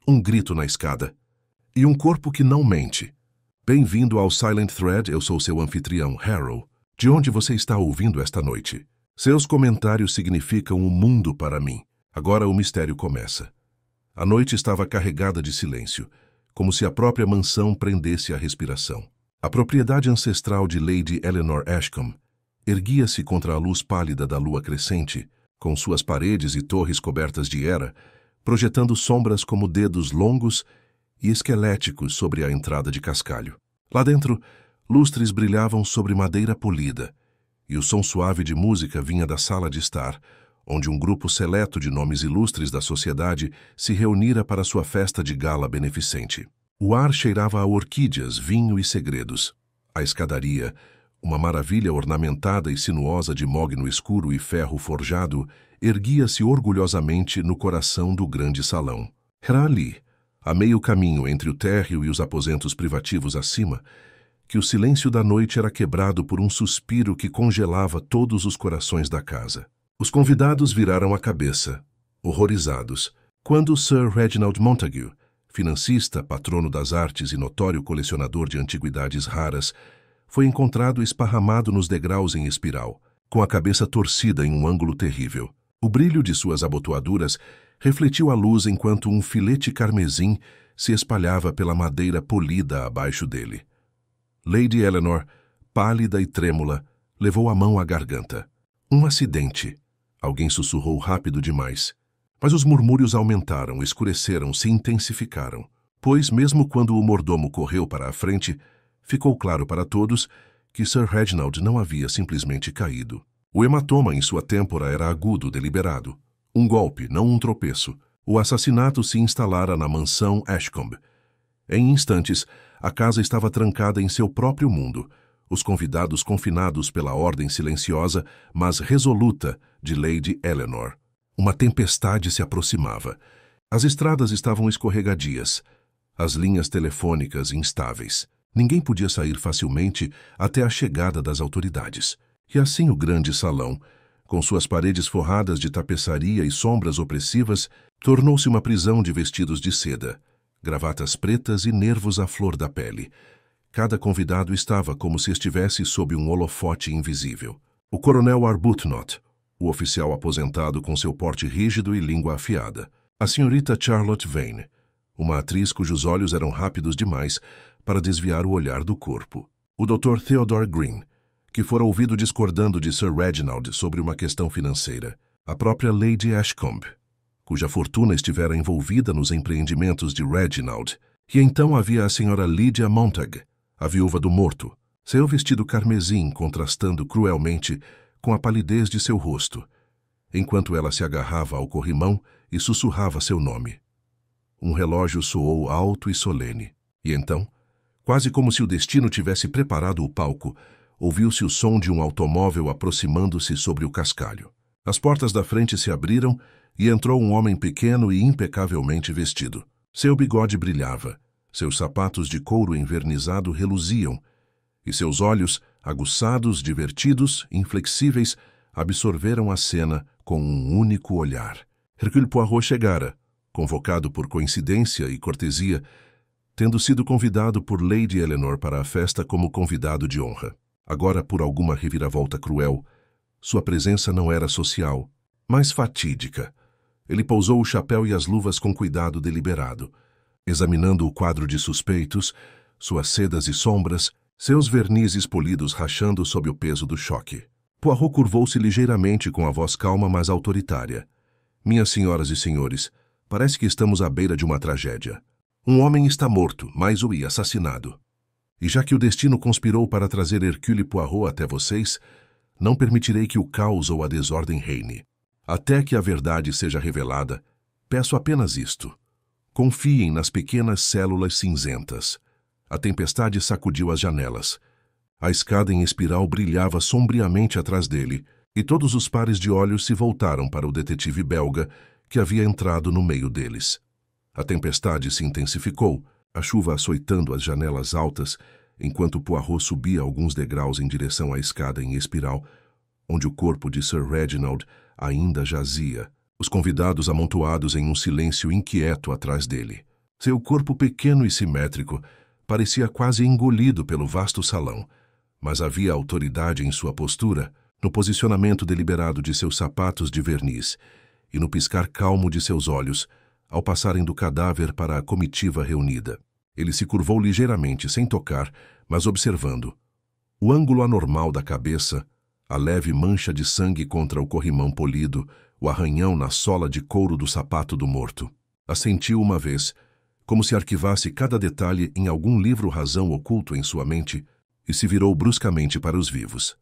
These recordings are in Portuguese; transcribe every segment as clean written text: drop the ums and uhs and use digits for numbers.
Um grito na escada. E um corpo que não mente. Bem-vindo ao Silent Thread, eu sou seu anfitrião, Harrow. De onde você está ouvindo esta noite? Seus comentários significam o mundo para mim. Agora o mistério começa. A noite estava carregada de silêncio, como se a própria mansão prendesse a respiração. A propriedade ancestral de Lady Eleanor Ashcombe erguia-se contra a luz pálida da lua crescente, com suas paredes e torres cobertas de era, projetando sombras como dedos longos e esqueléticos sobre a entrada de cascalho. Lá dentro, lustres brilhavam sobre madeira polida, e o som suave de música vinha da sala de estar, onde um grupo seleto de nomes ilustres da sociedade se reunira para sua festa de gala beneficente. O ar cheirava a orquídeas, vinho e segredos. A escadaria, uma maravilha ornamentada e sinuosa de mogno escuro e ferro forjado, erguia-se orgulhosamente no coração do grande salão. Era ali, a meio caminho entre o térreo e os aposentos privativos acima, que o silêncio da noite era quebrado por um suspiro que congelava todos os corações da casa. Os convidados viraram a cabeça, horrorizados, quando Sir Reginald Montague, financista, patrono das artes e notório colecionador de antiguidades raras, foi encontrado esparramado nos degraus em espiral, com a cabeça torcida em um ângulo terrível. O brilho de suas abotoaduras refletiu a luz enquanto um filete carmesim se espalhava pela madeira polida abaixo dele. Lady Eleanor, pálida e trêmula, levou a mão à garganta. Um acidente. Alguém sussurrou rápido demais. Mas os murmúrios aumentaram, escureceram, se intensificaram. Pois, mesmo quando o mordomo correu para a frente, ficou claro para todos que Sir Reginald não havia simplesmente caído. O hematoma em sua têmpora era agudo, deliberado. Um golpe, não um tropeço. O assassinato se instalara na mansão Ashcombe. Em instantes, a casa estava trancada em seu próprio mundo, os convidados confinados pela ordem silenciosa, mas resoluta, de Lady Eleanor. Uma tempestade se aproximava. As estradas estavam escorregadias, as linhas telefônicas instáveis. Ninguém podia sair facilmente até a chegada das autoridades. E assim o grande salão, com suas paredes forradas de tapeçaria e sombras opressivas, tornou-se uma prisão de vestidos de seda, gravatas pretas e nervos à flor da pele. Cada convidado estava como se estivesse sob um holofote invisível. O coronel Arbuthnot, o oficial aposentado com seu porte rígido e língua afiada. A senhorita Charlotte Vane, uma atriz cujos olhos eram rápidos demais para desviar o olhar do corpo. O Dr. Theodore Green, que fora ouvido discordando de Sir Reginald sobre uma questão financeira. A própria Lady Ashcombe, cuja fortuna estivera envolvida nos empreendimentos de Reginald. E então havia a senhora Lydia Montague, a viúva do morto, seu vestido carmesim contrastando cruelmente com a palidez de seu rosto, enquanto ela se agarrava ao corrimão e sussurrava seu nome. Um relógio soou alto e solene, e então, quase como se o destino tivesse preparado o palco, ouviu-se o som de um automóvel aproximando-se sobre o cascalho. As portas da frente se abriram e entrou um homem pequeno e impecavelmente vestido. Seu bigode brilhava, seus sapatos de couro envernizado reluziam, e seus olhos, aguçados, divertidos, inflexíveis, absorveram a cena com um único olhar. Hercule Poirot chegara, convocado por coincidência e cortesia, tendo sido convidado por Lady Eleanor para a festa como convidado de honra. Agora, por alguma reviravolta cruel, sua presença não era social, mas fatídica. Ele pousou o chapéu e as luvas com cuidado deliberado, examinando o quadro de suspeitos, suas sedas e sombras, seus vernizes polidos rachando sob o peso do choque. Poirot curvou-se ligeiramente com a voz calma, mas autoritária. Minhas senhoras e senhores, parece que estamos à beira de uma tragédia. Um homem está morto, mais o assassinado. E já que o destino conspirou para trazer Hercule Poirot até vocês, não permitirei que o caos ou a desordem reine. Até que a verdade seja revelada, peço apenas isto. Confiem nas pequenas células cinzentas. A tempestade sacudiu as janelas. A escada em espiral brilhava sombriamente atrás dele, e todos os pares de olhos se voltaram para o detetive belga, que havia entrado no meio deles. A tempestade se intensificou, a chuva açoitando as janelas altas, enquanto Poirot subia alguns degraus em direção à escada em espiral, onde o corpo de Sir Reginald ainda jazia, os convidados amontoados em um silêncio inquieto atrás dele. Seu corpo pequeno e simétrico parecia quase engolido pelo vasto salão, mas havia autoridade em sua postura, no posicionamento deliberado de seus sapatos de verniz e no piscar calmo de seus olhos ao passarem do cadáver para a comitiva reunida. Ele se curvou ligeiramente, sem tocar, mas observando. O ângulo anormal da cabeça, a leve mancha de sangue contra o corrimão polido, o arranhão na sola de couro do sapato do morto. Assentiu uma vez, como se arquivasse cada detalhe em algum livro-razão oculto em sua mente, e se virou bruscamente para os vivos.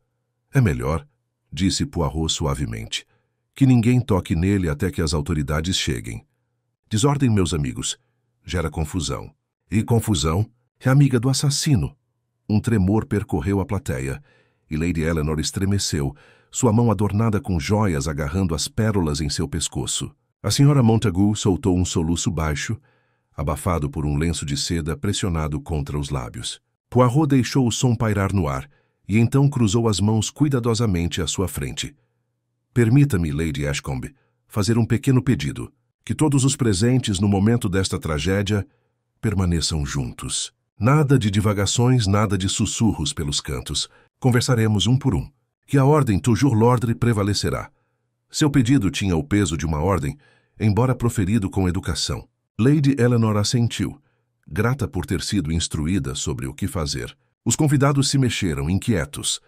É melhor, disse Poirot suavemente, que ninguém toque nele até que as autoridades cheguem. Desordem, meus amigos. Gera confusão. E confusão é amiga do assassino. Um tremor percorreu a plateia, e Lady Eleanor estremeceu, sua mão adornada com joias agarrando as pérolas em seu pescoço. A senhora Montagu soltou um soluço baixo, abafado por um lenço de seda pressionado contra os lábios. Poirot deixou o som pairar no ar, e então cruzou as mãos cuidadosamente à sua frente. Permita-me, Lady Ashcombe, fazer um pequeno pedido. Que todos os presentes no momento desta tragédia permaneçam juntos. Nada de divagações, nada de sussurros pelos cantos. Conversaremos um por um. Que a ordem toujours l'ordre prevalecerá. Seu pedido tinha o peso de uma ordem, embora proferido com educação. Lady Eleanor assentiu, grata por ter sido instruída sobre o que fazer. Os convidados se mexeram, inquietos,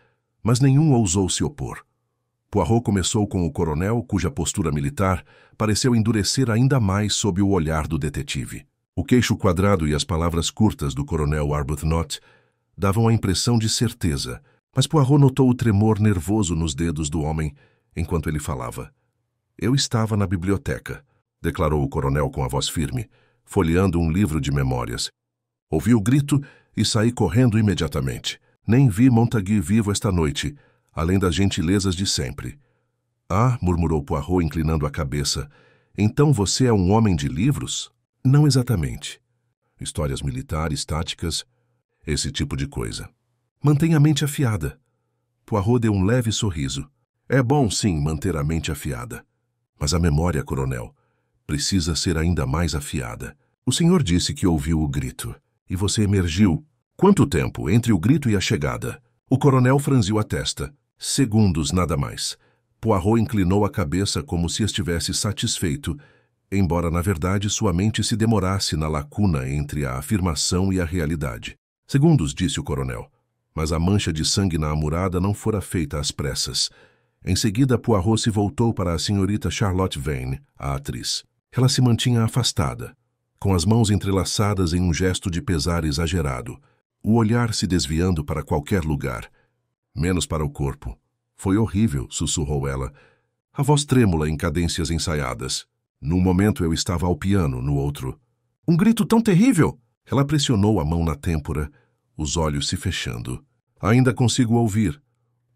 mas nenhum ousou se opor. Poirot começou com o coronel, cuja postura militar pareceu endurecer ainda mais sob o olhar do detetive. O queixo quadrado e as palavras curtas do coronel Arbuthnot davam a impressão de certeza, mas Poirot notou o tremor nervoso nos dedos do homem enquanto ele falava. Eu estava na biblioteca, declarou o coronel com a voz firme, folheando um livro de memórias. Ouvi o grito e saí correndo imediatamente. Nem vi Montagu vivo esta noite, além das gentilezas de sempre. Ah, murmurou Poirot inclinando a cabeça. Então você é um homem de livros? Não exatamente. Histórias militares, táticas, esse tipo de coisa. Mantenha a mente afiada. Poirot deu um leve sorriso. É bom, sim, manter a mente afiada. Mas a memória, coronel, precisa ser ainda mais afiada. O senhor disse que ouviu o grito. E você emergiu. Quanto tempo entre o grito e a chegada? O coronel franziu a testa. Segundos, nada mais. Poirot inclinou a cabeça como se estivesse satisfeito, embora na verdade sua mente se demorasse na lacuna entre a afirmação e a realidade. Segundos, disse o coronel. Mas a mancha de sangue na amurada não fora feita às pressas. Em seguida, Poirot se voltou para a senhorita Charlotte Vane, a atriz. Ela se mantinha afastada, com as mãos entrelaçadas em um gesto de pesar exagerado, o olhar se desviando para qualquer lugar, menos para o corpo. Foi horrível, sussurrou ela, a voz trêmula em cadências ensaiadas. Num momento eu estava ao piano, no outro. Um grito tão terrível! Ela pressionou a mão na têmpora, os olhos se fechando. Ainda consigo ouvir.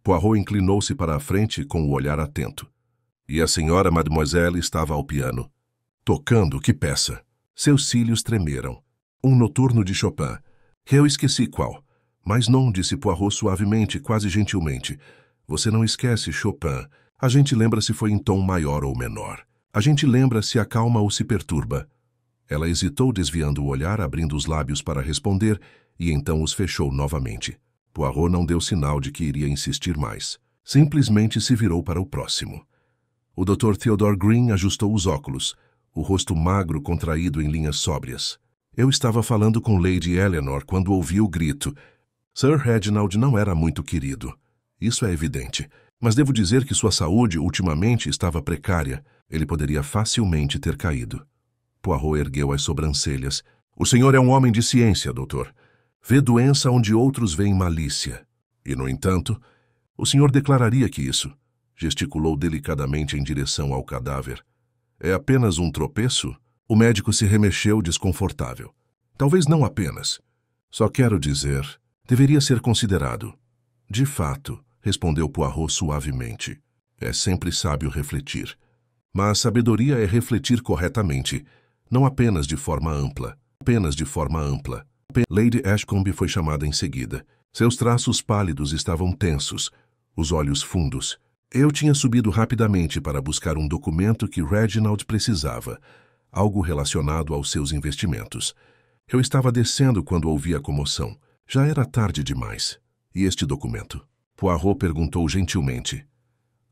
Poirot inclinou-se para a frente com o olhar atento. E a senhora Mademoiselle estava ao piano. Tocando, que peça? Seus cílios tremeram. Um noturno de Chopin. Eu esqueci qual. Mas não, disse Poirot suavemente, quase gentilmente. Você não esquece Chopin. A gente lembra se foi em tom maior ou menor. A gente lembra se acalma ou se perturba. Ela hesitou, desviando o olhar, abrindo os lábios para responder, e então os fechou novamente. Poirot não deu sinal de que iria insistir mais. Simplesmente se virou para o próximo. O Dr. Theodore Green ajustou os óculos, o rosto magro contraído em linhas sóbrias. Eu estava falando com Lady Eleanor quando ouvi o grito. Sir Reginald não era muito querido. Isso é evidente. Mas devo dizer que sua saúde ultimamente estava precária. Ele poderia facilmente ter caído. Poirot ergueu as sobrancelhas. O senhor é um homem de ciência, doutor. Vê doença onde outros veem malícia. E, no entanto, o senhor declararia que isso, gesticulou delicadamente em direção ao cadáver, é apenas um tropeço? O médico se remexeu desconfortável. Talvez não apenas. Só quero dizer, deveria ser considerado. De fato, respondeu Poirot suavemente. É sempre sábio refletir. Mas sabedoria é refletir corretamente, não apenas de forma ampla. Apenas de forma ampla. Lady Ashcombe foi chamada em seguida. Seus traços pálidos estavam tensos, os olhos fundos. Eu tinha subido rapidamente para buscar um documento que Reginald precisava. algo relacionado aos seus investimentos. Eu estava descendo quando ouvi a comoção. Já era tarde demais. E este documento? Poirot perguntou gentilmente.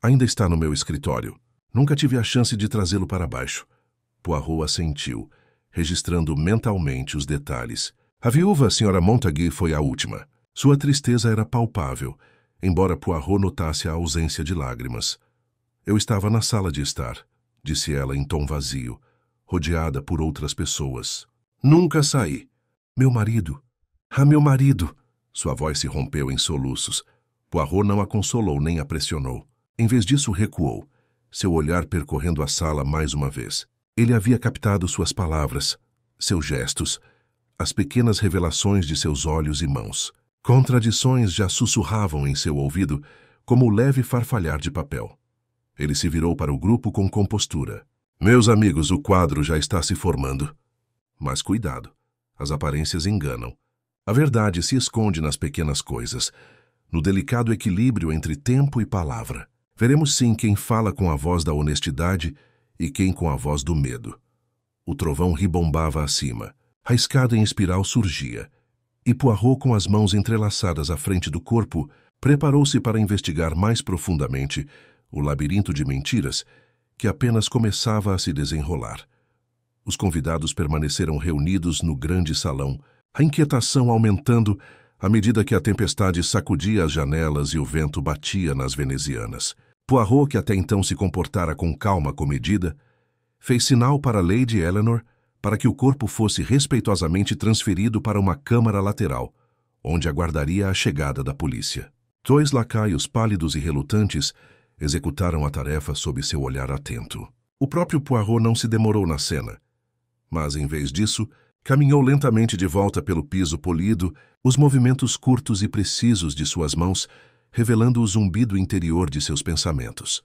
Ainda está no meu escritório. Nunca tive a chance de trazê-lo para baixo. Poirot assentiu, registrando mentalmente os detalhes. A viúva, a Sra. Montague, foi a última. Sua tristeza era palpável, embora Poirot notasse a ausência de lágrimas. Eu estava na sala de estar, disse ela em tom vazio, rodeada por outras pessoas. Nunca saí. Meu marido. Ah, meu marido! Sua voz se rompeu em soluços. Poirot não a consolou nem a pressionou. Em vez disso, recuou, seu olhar percorrendo a sala mais uma vez. Ele havia captado suas palavras, seus gestos, as pequenas revelações de seus olhos e mãos. Contradições já sussurravam em seu ouvido como o leve farfalhar de papel. Ele se virou para o grupo com compostura. Meus amigos, o quadro já está se formando. Mas cuidado, as aparências enganam. A verdade se esconde nas pequenas coisas, no delicado equilíbrio entre tempo e palavra. Veremos sim quem fala com a voz da honestidade e quem com a voz do medo. O trovão ribombava acima, a escada em espiral surgia, e Poirot, com as mãos entrelaçadas à frente do corpo, preparou-se para investigar mais profundamente o labirinto de mentiras que apenas começava a se desenrolar. Os convidados permaneceram reunidos no grande salão, a inquietação aumentando à medida que a tempestade sacudia as janelas e o vento batia nas venezianas. Poirot, que até então se comportara com calma comedida, fez sinal para Lady Eleanor para que o corpo fosse respeitosamente transferido para uma câmara lateral, onde aguardaria a chegada da polícia. 2 lacaios pálidos e relutantes executaram a tarefa sob seu olhar atento. O próprio Poirot não se demorou na cena, mas, em vez disso, caminhou lentamente de volta pelo piso polido, os movimentos curtos e precisos de suas mãos revelando o zumbido interior de seus pensamentos.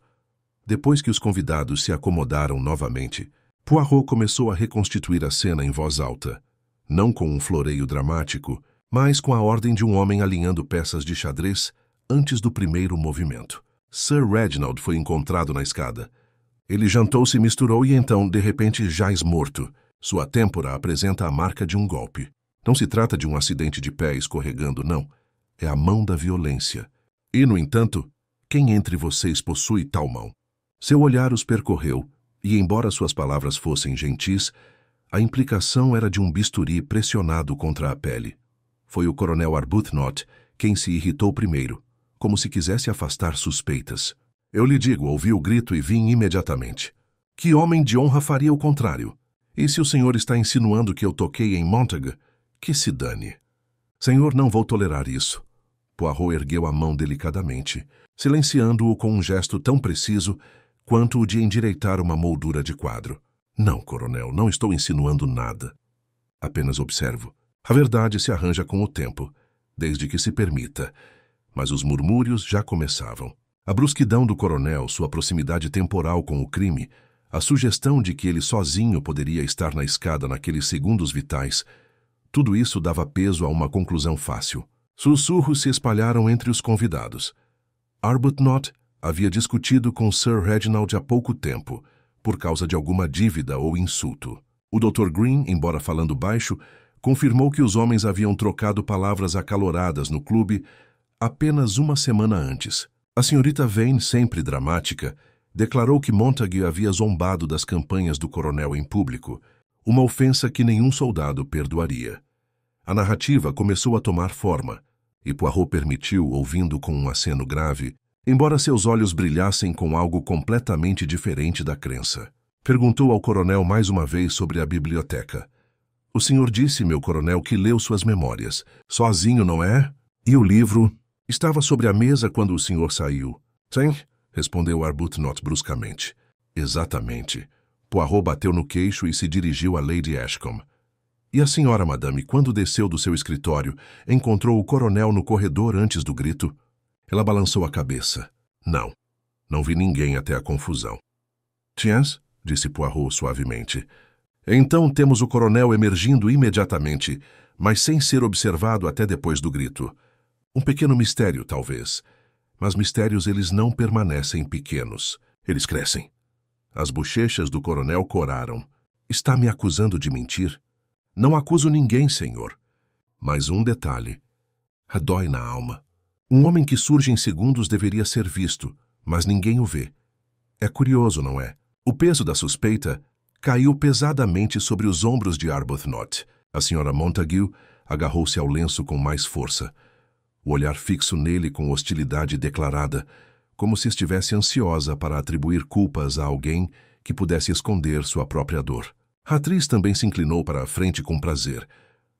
Depois que os convidados se acomodaram novamente, Poirot começou a reconstituir a cena em voz alta, não com um floreio dramático, mas com a ordem de um homem alinhando peças de xadrez antes do primeiro movimento. Sir Reginald foi encontrado na escada. Ele jantou-se e misturou e então, de repente, jaz morto. Sua têmpora apresenta a marca de um golpe. Não se trata de um acidente de pé escorregando, não. É a mão da violência. E, no entanto, quem entre vocês possui tal mão? Seu olhar os percorreu, e embora suas palavras fossem gentis, a implicação era de um bisturi pressionado contra a pele. Foi o coronel Arbuthnot quem se irritou primeiro, como se quisesse afastar suspeitas. Eu lhe digo, ouvi o grito e vim imediatamente. Que homem de honra faria o contrário? E se o senhor está insinuando que eu toquei em Montague, que se dane. Senhor, não vou tolerar isso. Poirot ergueu a mão delicadamente, silenciando-o com um gesto tão preciso quanto o de endireitar uma moldura de quadro. Não, coronel, não estou insinuando nada. Apenas observo. A verdade se arranja com o tempo, desde que se permita. Mas os murmúrios já começavam. A brusquidão do coronel, sua proximidade temporal com o crime, a sugestão de que ele sozinho poderia estar na escada naqueles segundos vitais, tudo isso dava peso a uma conclusão fácil. Sussurros se espalharam entre os convidados. Arbuthnot havia discutido com Sir Reginald há pouco tempo, por causa de alguma dívida ou insulto. O Dr. Green, embora falando baixo, confirmou que os homens haviam trocado palavras acaloradas no clube apenas uma semana antes. A senhorita Vane, sempre dramática, declarou que Montague havia zombado das campanhas do coronel em público, uma ofensa que nenhum soldado perdoaria. A narrativa começou a tomar forma, e Poirot permitiu, ouvindo com um aceno grave, embora seus olhos brilhassem com algo completamente diferente da crença. Perguntou ao coronel mais uma vez sobre a biblioteca. O senhor disse, meu coronel, que leu suas memórias. Sozinho, não é? E o livro? Estava sobre a mesa quando o senhor saiu. Sim, respondeu Arbuthnot bruscamente. Exatamente. Poirot bateu no queixo e se dirigiu a Lady Ashcombe. E a senhora, madame, quando desceu do seu escritório, encontrou o coronel no corredor antes do grito? Ela balançou a cabeça. Não. Não vi ninguém até a confusão. Tiens? Disse Poirot suavemente. Então temos o coronel emergindo imediatamente, mas sem ser observado até depois do grito. Um pequeno mistério, talvez. Mas mistérios eles não permanecem pequenos. Eles crescem. As bochechas do coronel coraram. Está me acusando de mentir? Não acuso ninguém, senhor. Mas um detalhe. Dói na alma. Um homem que surge em segundos deveria ser visto, mas ninguém o vê. É curioso, não é? O peso da suspeita caiu pesadamente sobre os ombros de Arbuthnot. A senhora Montague agarrou-se ao lenço com mais força, o olhar fixo nele com hostilidade declarada, como se estivesse ansiosa para atribuir culpas a alguém que pudesse esconder sua própria dor. A atriz também se inclinou para a frente com prazer,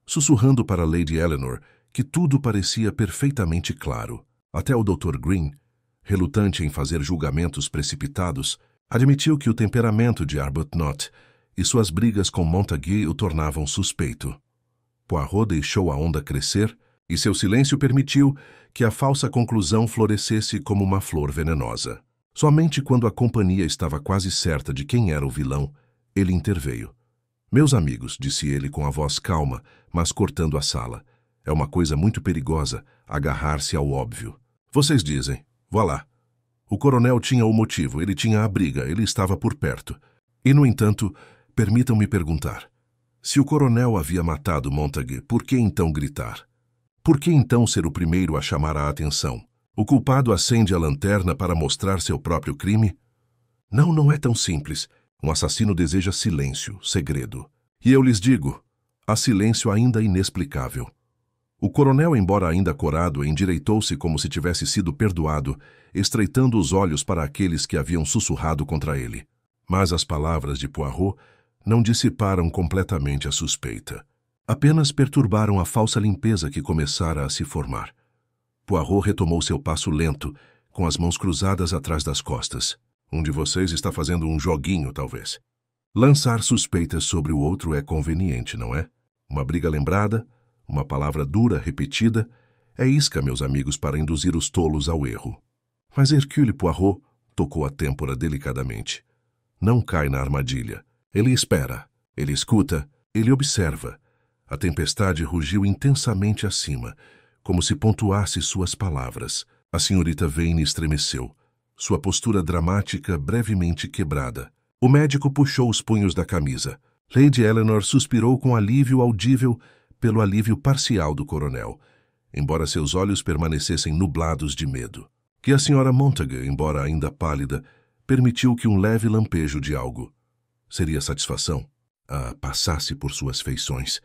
sussurrando para Lady Eleanor que tudo parecia perfeitamente claro. Até o Dr. Green, relutante em fazer julgamentos precipitados, admitiu que o temperamento de Arbuthnot e suas brigas com Montague o tornavam suspeito. Poirot deixou a onda crescer e seu silêncio permitiu que a falsa conclusão florescesse como uma flor venenosa. Somente quando a companhia estava quase certa de quem era o vilão, ele interveio. Meus amigos, disse ele com a voz calma, mas cortando a sala, é uma coisa muito perigosa agarrar-se ao óbvio. Vocês dizem, vá lá. O coronel tinha o motivo, ele tinha a briga, ele estava por perto. E, no entanto, permitam-me perguntar. Se o coronel havia matado Montague, por que então gritar? Por que então ser o primeiro a chamar a atenção? O culpado acende a lanterna para mostrar seu próprio crime? Não, não é tão simples. Um assassino deseja silêncio, segredo. E eu lhes digo, há silêncio ainda inexplicável. O coronel, embora ainda corado, endireitou-se como se tivesse sido perdoado, estreitando os olhos para aqueles que haviam sussurrado contra ele. Mas as palavras de Poirot não dissiparam completamente a suspeita. Apenas perturbaram a falsa limpeza que começara a se formar. Poirot retomou seu passo lento, com as mãos cruzadas atrás das costas. Um de vocês está fazendo um joguinho, talvez. Lançar suspeitas sobre o outro é conveniente, não é? Uma briga lembrada, uma palavra dura repetida, é isca, meus amigos, para induzir os tolos ao erro. Mas Hercule Poirot tocou a têmpora delicadamente. Não cai na armadilha. Ele espera, ele escuta, ele observa. A tempestade rugiu intensamente acima, como se pontuasse suas palavras. A senhorita Vane estremeceu, sua postura dramática brevemente quebrada. O médico puxou os punhos da camisa. Lady Eleanor suspirou com alívio audível pelo alívio parcial do coronel, embora seus olhos permanecessem nublados de medo. Que a senhora Montague, embora ainda pálida, permitiu que um leve lampejo de algo. Seria satisfação? Passasse por suas feições.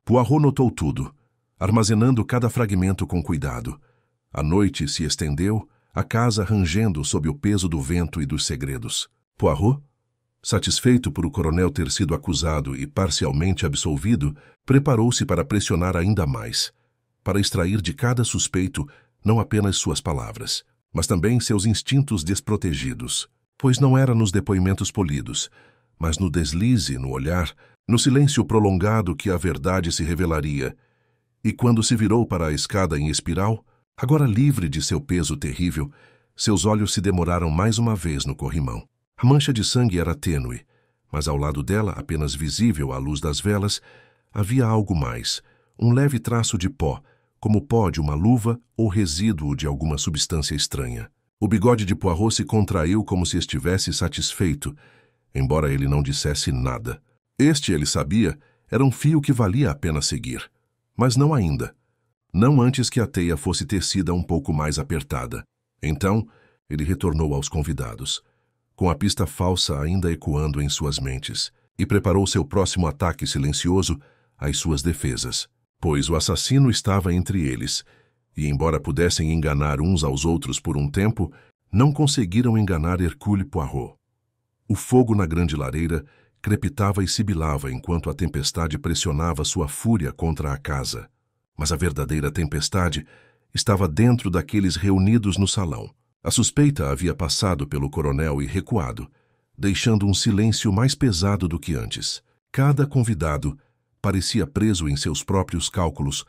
Poirot notou tudo, armazenando cada fragmento com cuidado. A noite se estendeu, a casa rangendo sob o peso do vento e dos segredos. Poirot, satisfeito por o coronel ter sido acusado e parcialmente absolvido, preparou-se para pressionar ainda mais, para extrair de cada suspeito não apenas suas palavras, mas também seus instintos desprotegidos, pois não era nos depoimentos polidos, mas no deslize, no olhar, no silêncio prolongado que a verdade se revelaria. E quando se virou para a escada em espiral, agora livre de seu peso terrível, seus olhos se demoraram mais uma vez no corrimão. A mancha de sangue era tênue, mas ao lado dela, apenas visível à luz das velas, havia algo mais, um leve traço de pó, como o pó de uma luva ou resíduo de alguma substância estranha. O bigode de Poirot se contraiu como se estivesse satisfeito, embora ele não dissesse nada. Este, ele sabia, era um fio que valia a pena seguir. Mas não ainda. Não antes que a teia fosse tecida um pouco mais apertada. Então, ele retornou aos convidados, com a pista falsa ainda ecoando em suas mentes, e preparou seu próximo ataque silencioso às suas defesas, pois o assassino estava entre eles, e embora pudessem enganar uns aos outros por um tempo, não conseguiram enganar Hercule Poirot. O fogo na grande lareira crepitava e sibilava enquanto a tempestade pressionava sua fúria contra a casa. Mas a verdadeira tempestade estava dentro daqueles reunidos no salão. A suspeita havia passado pelo coronel e recuado, deixando um silêncio mais pesado do que antes. Cada convidado parecia preso em seus próprios cálculos,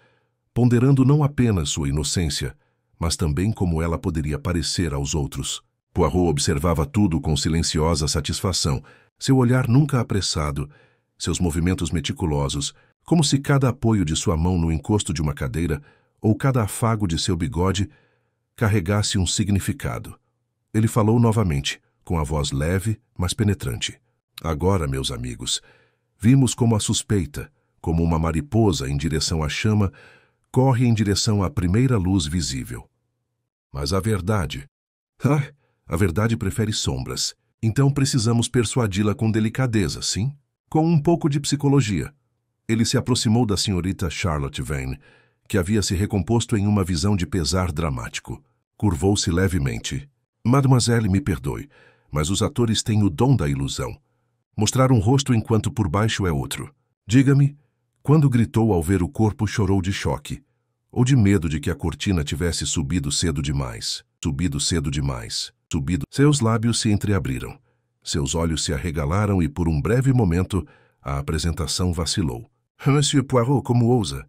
ponderando não apenas sua inocência, mas também como ela poderia parecer aos outros. Poirot observava tudo com silenciosa satisfação, seu olhar nunca apressado, seus movimentos meticulosos, como se cada apoio de sua mão no encosto de uma cadeira ou cada afago de seu bigode carregasse um significado. Ele falou novamente, com a voz leve, mas penetrante. Agora, meus amigos, Vimos como a suspeita, como uma mariposa em direção à chama, corre em direção à primeira luz visível. Mas a verdade... a verdade prefere sombras. Então precisamos persuadi-la com delicadeza, sim? Com um pouco de psicologia. Ele se aproximou da senhorita Charlotte Vane, que havia se recomposto em uma visão de pesar dramático. Curvou-se levemente. Mademoiselle, me perdoe, mas os atores têm o dom da ilusão. Mostrar um rosto enquanto por baixo é outro. Diga-me, quando gritou ao ver o corpo, chorou de choque, ou de medo de que a cortina tivesse subido cedo demais? Seus lábios se entreabriram. Seus olhos se arregalaram e por um breve momento a apresentação vacilou. Monsieur Poirot, como ousa?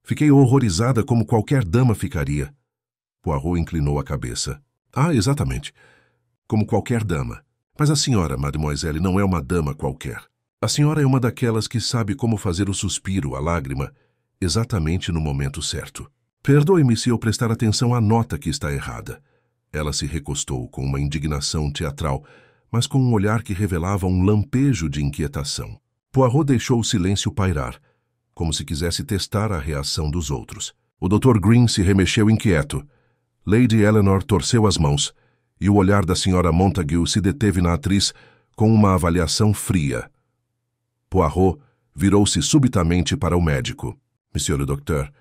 Fiquei horrorizada como qualquer dama ficaria. Poirot inclinou a cabeça. Exatamente. Como qualquer dama. Mas a senhora, mademoiselle, não é uma dama qualquer. A senhora é uma daquelas que sabe como fazer o suspiro, a lágrima, exatamente no momento certo. Perdoe-me se eu prestar atenção à nota que está errada. Ela se recostou com uma indignação teatral, mas com um olhar que revelava um lampejo de inquietação. Poirot deixou o silêncio pairar, como se quisesse testar a reação dos outros. O Dr. Green se remexeu inquieto. Lady Eleanor torceu as mãos, e o olhar da Sra. Montague se deteve na atriz com uma avaliação fria. Poirot virou-se subitamente para o médico. Monsieur le Docteur,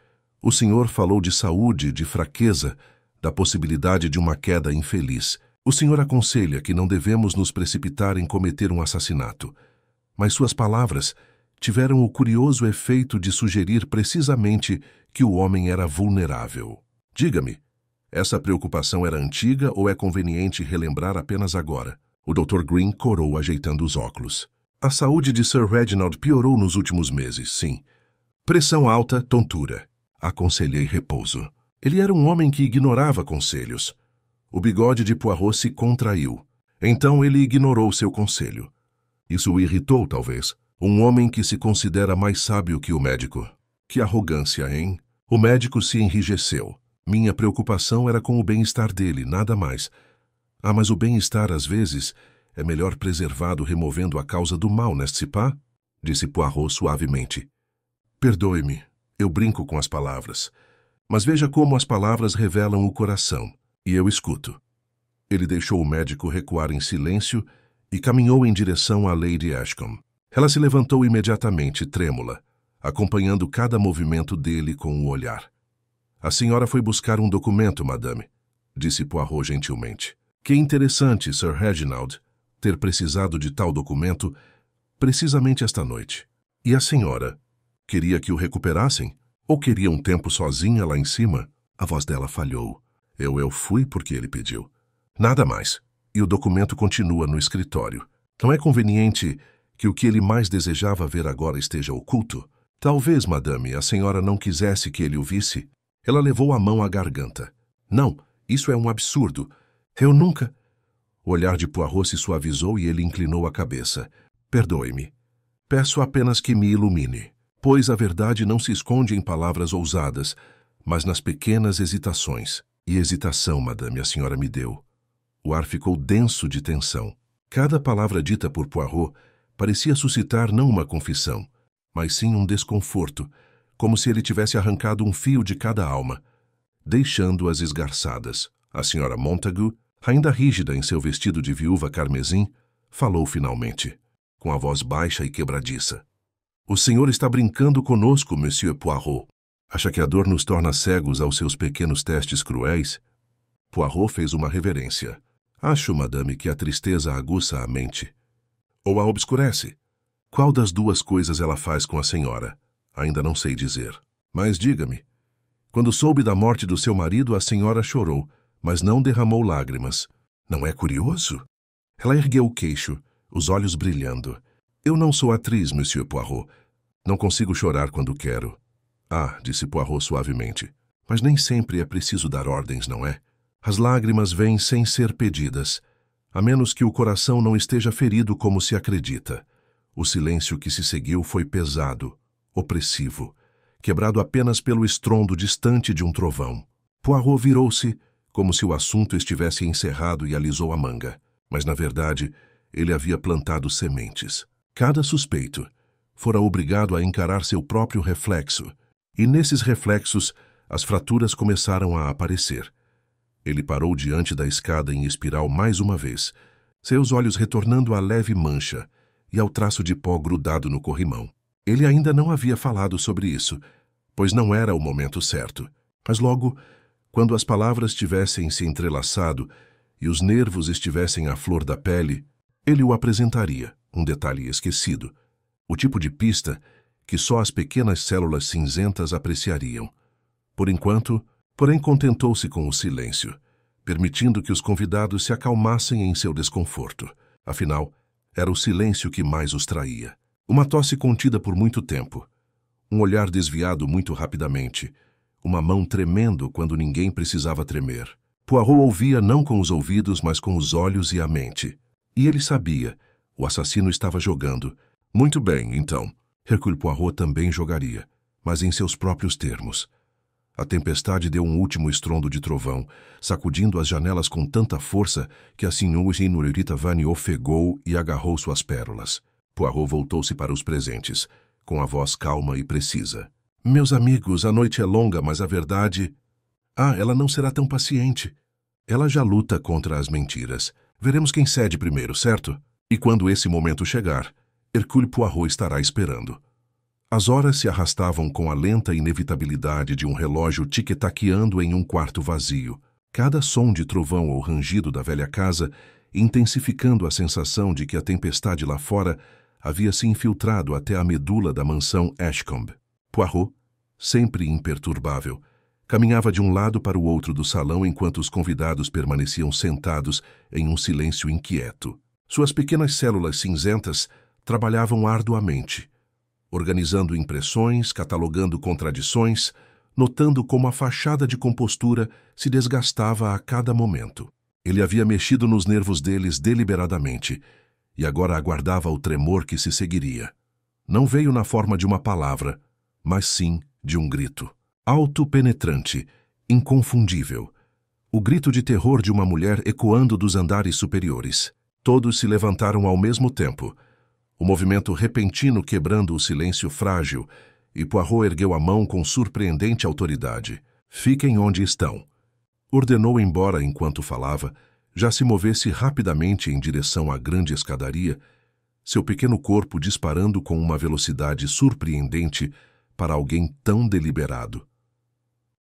o senhor falou de saúde, de fraqueza, da possibilidade de uma queda infeliz. O senhor aconselha que não devemos nos precipitar em cometer um assassinato. Mas suas palavras tiveram o curioso efeito de sugerir precisamente que o homem era vulnerável. Diga-me, essa preocupação era antiga ou é conveniente relembrar apenas agora? O Dr. Green corou ajeitando os óculos. A saúde de Sir Reginald piorou nos últimos meses, sim. Pressão alta, tontura. Aconselhei repouso. Ele era um homem que ignorava conselhos. O bigode de Poirot se contraiu. Então ele ignorou seu conselho. Isso o irritou, talvez. Um homem que se considera mais sábio que o médico. Que arrogância, hein? O médico se enrijeceu. Minha preocupação era com o bem-estar dele, nada mais. Mas o bem-estar, às vezes, é melhor preservado removendo a causa do mal, n'est-ce pas? Disse Poirot suavemente. Perdoe-me, eu brinco com as palavras. Mas veja como as palavras revelam o coração, e eu escuto. Ele deixou o médico recuar em silêncio e caminhou em direção a Lady Ashcombe. Ela se levantou imediatamente, trêmula, acompanhando cada movimento dele com o olhar. A senhora foi buscar um documento, madame, disse Poirot gentilmente. Que interessante, Sir Reginald, ter precisado de tal documento precisamente esta noite. E a senhora? Queria que o recuperassem? Ou queria um tempo sozinha lá em cima? A voz dela falhou. Eu fui porque ele pediu. Nada mais. E o documento continua no escritório. Não é conveniente que o que ele mais desejava ver agora esteja oculto? Talvez, madame, a senhora não quisesse que ele o visse. Ela levou a mão à garganta. Não, isso é um absurdo. Eu nunca... O olhar de Poirot se suavizou e ele inclinou a cabeça. Perdoe-me. Peço apenas que me ilumine. Pois a verdade não se esconde em palavras ousadas, mas nas pequenas hesitações. E hesitação, madame, a senhora me deu. O ar ficou denso de tensão. Cada palavra dita por Poirot parecia suscitar não uma confissão, mas sim um desconforto, como se ele tivesse arrancado um fio de cada alma, deixando-as esgarçadas. A senhora Montague, ainda rígida em seu vestido de viúva carmesim, falou finalmente, com a voz baixa e quebradiça. O senhor está brincando conosco, Monsieur Poirot. Acha que a dor nos torna cegos aos seus pequenos testes cruéis? Poirot fez uma reverência. Acho, madame, que a tristeza aguça a mente. Ou a obscurece. Qual das duas coisas ela faz com a senhora? Ainda não sei dizer. Mas diga-me. Quando soube da morte do seu marido, a senhora chorou, mas não derramou lágrimas. Não é curioso? Ela ergueu o queixo, os olhos brilhando. Eu não sou atriz, Monsieur Poirot. Não consigo chorar quando quero. Disse Poirot suavemente. Mas nem sempre é preciso dar ordens, não é? As lágrimas vêm sem ser pedidas, a menos que o coração não esteja ferido como se acredita. O silêncio que se seguiu foi pesado, opressivo, quebrado apenas pelo estrondo distante de um trovão. Poirot virou-se, como se o assunto estivesse encerrado, e alisou a manga. Mas, na verdade, ele havia plantado sementes. Cada suspeito, fora obrigado a encarar seu próprio reflexo, e nesses reflexos as fraturas começaram a aparecer. Ele parou diante da escada em espiral mais uma vez, seus olhos retornando à leve mancha e ao traço de pó grudado no corrimão. Ele ainda não havia falado sobre isso, pois não era o momento certo. Mas logo, quando as palavras tivessem se entrelaçado e os nervos estivessem à flor da pele, ele o apresentaria, um detalhe esquecido, o tipo de pista que só as pequenas células cinzentas apreciariam. Por enquanto, porém, contentou-se com o silêncio, permitindo que os convidados se acalmassem em seu desconforto. Afinal, era o silêncio que mais os traía. Uma tosse contida por muito tempo, um olhar desviado muito rapidamente, uma mão tremendo quando ninguém precisava tremer. Poirot ouvia não com os ouvidos, mas com os olhos e a mente. E ele sabia, o assassino estava jogando. Muito bem, então. Hercule Poirot também jogaria, mas em seus próprios termos. A tempestade deu um último estrondo de trovão, sacudindo as janelas com tanta força que a senhorita Vane ofegou e agarrou suas pérolas. Poirot voltou-se para os presentes, com a voz calma e precisa. Meus amigos, a noite é longa, mas a verdade... ela não será tão paciente. Ela já luta contra as mentiras. Veremos quem cede primeiro, certo? E quando esse momento chegar, Hercule Poirot estará esperando. As horas se arrastavam com a lenta inevitabilidade de um relógio tic-taqueando em um quarto vazio. Cada som de trovão ou rangido da velha casa, intensificando a sensação de que a tempestade lá fora havia se infiltrado até a medula da mansão Ashcombe. Poirot, sempre imperturbável, caminhava de um lado para o outro do salão enquanto os convidados permaneciam sentados em um silêncio inquieto. Suas pequenas células cinzentas trabalhavam arduamente, organizando impressões, catalogando contradições, notando como a fachada de compostura se desgastava a cada momento. Ele havia mexido nos nervos deles deliberadamente e agora aguardava o tremor que se seguiria. Não veio na forma de uma palavra, mas sim de um grito. Alto, penetrante, inconfundível. O grito de terror de uma mulher ecoando dos andares superiores. Todos se levantaram ao mesmo tempo, o movimento repentino quebrando o silêncio frágil, e Poirot ergueu a mão com surpreendente autoridade. Fiquem onde estão. Ordenou, embora, enquanto falava, já se movesse rapidamente em direção à grande escadaria, seu pequeno corpo disparando com uma velocidade surpreendente para alguém tão deliberado.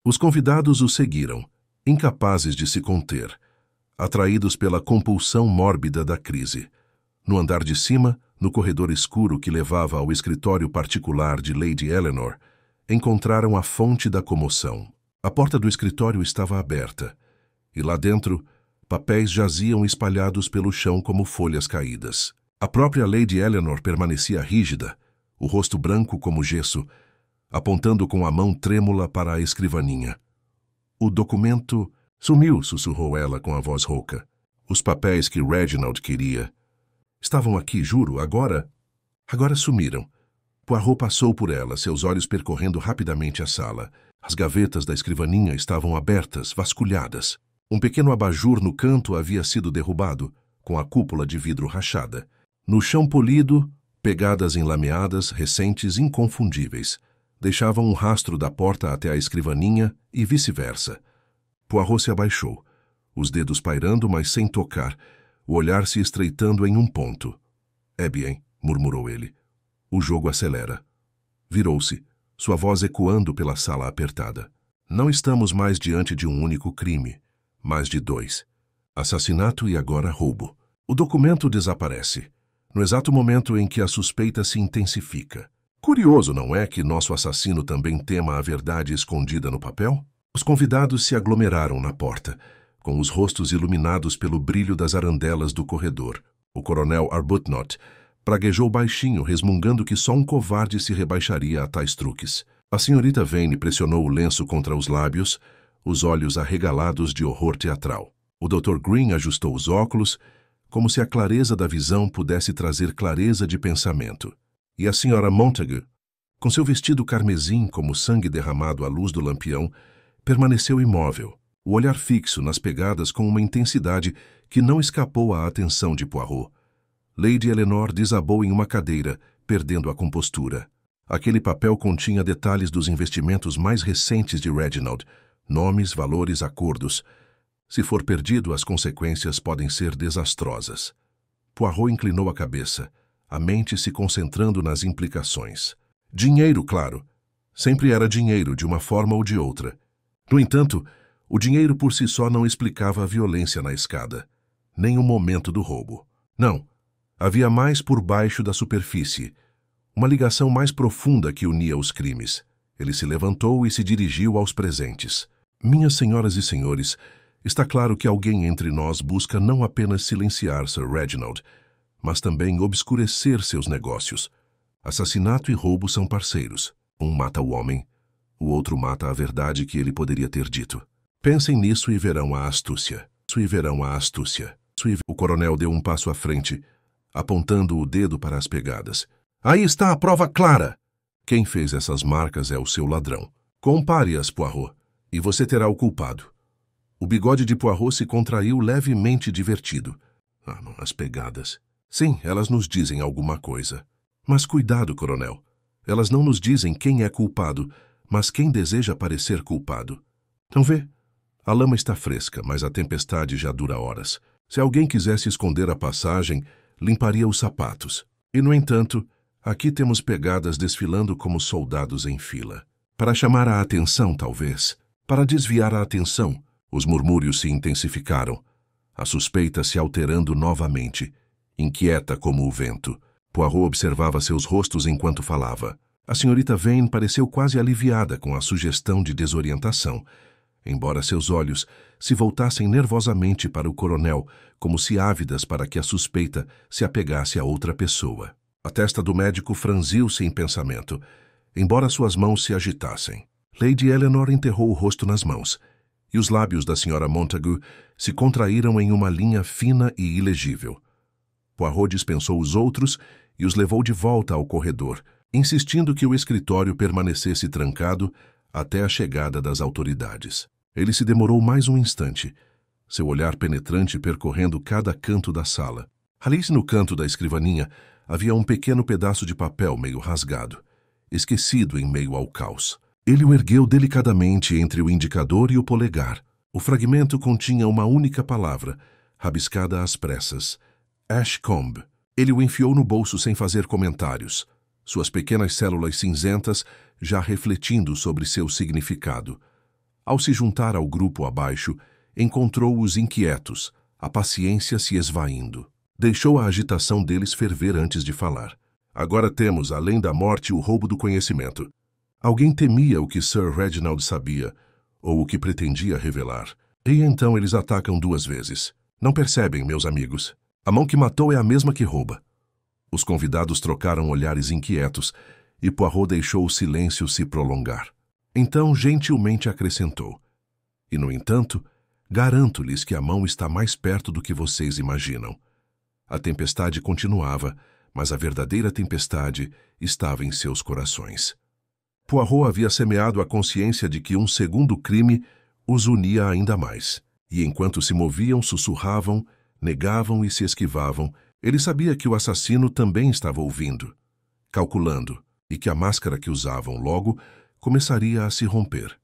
Os convidados o seguiram, incapazes de se conter, atraídos pela compulsão mórbida da crise. No andar de cima, no corredor escuro que levava ao escritório particular de Lady Eleanor, encontraram a fonte da comoção. A porta do escritório estava aberta, e lá dentro, papéis jaziam espalhados pelo chão como folhas caídas. A própria Lady Eleanor permanecia rígida, o rosto branco como gesso, apontando com a mão trêmula para a escrivaninha. O documento sumiu, sussurrou ela com a voz rouca. Os papéis que Reginald queria. Estavam aqui, juro, agora sumiram. Poirot passou por ela, seus olhos percorrendo rapidamente a sala. As gavetas da escrivaninha estavam abertas, vasculhadas. Um pequeno abajur no canto havia sido derrubado, com a cúpula de vidro rachada. No chão polido, pegadas enlameadas, recentes, inconfundíveis, deixavam um rastro da porta até a escrivaninha e vice-versa. Poirot se abaixou, os dedos pairando, mas sem tocar, o olhar se estreitando em um ponto. É bien, murmurou ele. O jogo acelera. Virou-se, sua voz ecoando pela sala apertada. Não estamos mais diante de um único crime, mas de dois. Assassinato e agora roubo. O documento desaparece, no exato momento em que a suspeita se intensifica. Curioso, não é, que nosso assassino também tema a verdade escondida no papel? Os convidados se aglomeraram na porta, com os rostos iluminados pelo brilho das arandelas do corredor. O coronel Arbuthnot praguejou baixinho, resmungando que só um covarde se rebaixaria a tais truques. A senhorita Vane pressionou o lenço contra os lábios, os olhos arregalados de horror teatral. O Dr. Green ajustou os óculos, como se a clareza da visão pudesse trazer clareza de pensamento. E a senhora Montague, com seu vestido carmesim como sangue derramado à luz do lampião, permaneceu imóvel, o olhar fixo nas pegadas com uma intensidade que não escapou à atenção de Poirot. Lady Eleanor desabou em uma cadeira, perdendo a compostura. Aquele papel continha detalhes dos investimentos mais recentes de Reginald, nomes, valores, acordos. Se for perdido, as consequências podem ser desastrosas. Poirot inclinou a cabeça, a mente se concentrando nas implicações. Dinheiro, claro. Sempre era dinheiro, de uma forma ou de outra. No entanto, o dinheiro por si só não explicava a violência na escada, nem o momento do roubo. Não, havia mais por baixo da superfície, uma ligação mais profunda que unia os crimes. Ele se levantou e se dirigiu aos presentes. Minhas senhoras e senhores, está claro que alguém entre nós busca não apenas silenciar Sir Reginald, mas também obscurecer seus negócios. Assassinato e roubo são parceiros. Um mata o homem, o outro mata a verdade que ele poderia ter dito. Pensem nisso e verão a astúcia. O coronel deu um passo à frente, apontando o dedo para as pegadas. Aí está a prova clara! Quem fez essas marcas é o seu ladrão. Compare-as, Poirot, e você terá o culpado. O bigode de Poirot se contraiu levemente divertido. As pegadas. Sim, elas nos dizem alguma coisa. Mas cuidado, coronel. Elas não nos dizem quem é culpado, mas quem deseja parecer culpado. Não vê? A lama está fresca, mas a tempestade já dura horas. Se alguém quisesse esconder a passagem, limparia os sapatos. E, no entanto, aqui temos pegadas desfilando como soldados em fila. Para chamar a atenção, talvez. Para desviar a atenção, os murmúrios se intensificaram. A suspeita se alterando novamente, inquieta como o vento. Poirot observava seus rostos enquanto falava. A senhorita Vane pareceu quase aliviada com a sugestão de desorientação, embora seus olhos se voltassem nervosamente para o coronel, como se ávidas para que a suspeita se apegasse a outra pessoa. A testa do médico franziu-se em pensamento, embora suas mãos se agitassem. Lady Eleanor enterrou o rosto nas mãos, e os lábios da senhora Montagu se contraíram em uma linha fina e ilegível. Poirot dispensou os outros e os levou de volta ao corredor, insistindo que o escritório permanecesse trancado até a chegada das autoridades. Ele se demorou mais um instante, seu olhar penetrante percorrendo cada canto da sala. Ali no canto da escrivaninha havia um pequeno pedaço de papel meio rasgado, esquecido em meio ao caos. Ele o ergueu delicadamente entre o indicador e o polegar. O fragmento continha uma única palavra, rabiscada às pressas. Ashcombe. Ele o enfiou no bolso sem fazer comentários, suas pequenas células cinzentas já refletindo sobre seu significado. Ao se juntar ao grupo abaixo, encontrou-os inquietos, a paciência se esvaindo. Deixou a agitação deles ferver antes de falar. Agora temos, além da morte, o roubo do conhecimento. Alguém temia o que Sir Reginald sabia, ou o que pretendia revelar. E então eles atacam duas vezes. Não percebem, meus amigos? A mão que matou é a mesma que rouba. Os convidados trocaram olhares inquietos, e Poirot deixou o silêncio se prolongar. Então, gentilmente acrescentou. E, no entanto, garanto-lhes que a mão está mais perto do que vocês imaginam. A tempestade continuava, mas a verdadeira tempestade estava em seus corações. Poirot havia semeado a consciência de que um segundo crime os unia ainda mais. E enquanto se moviam, sussurravam, negavam e se esquivavam, ele sabia que o assassino também estava ouvindo, calculando, e que a máscara que usavam logo começaria a se romper.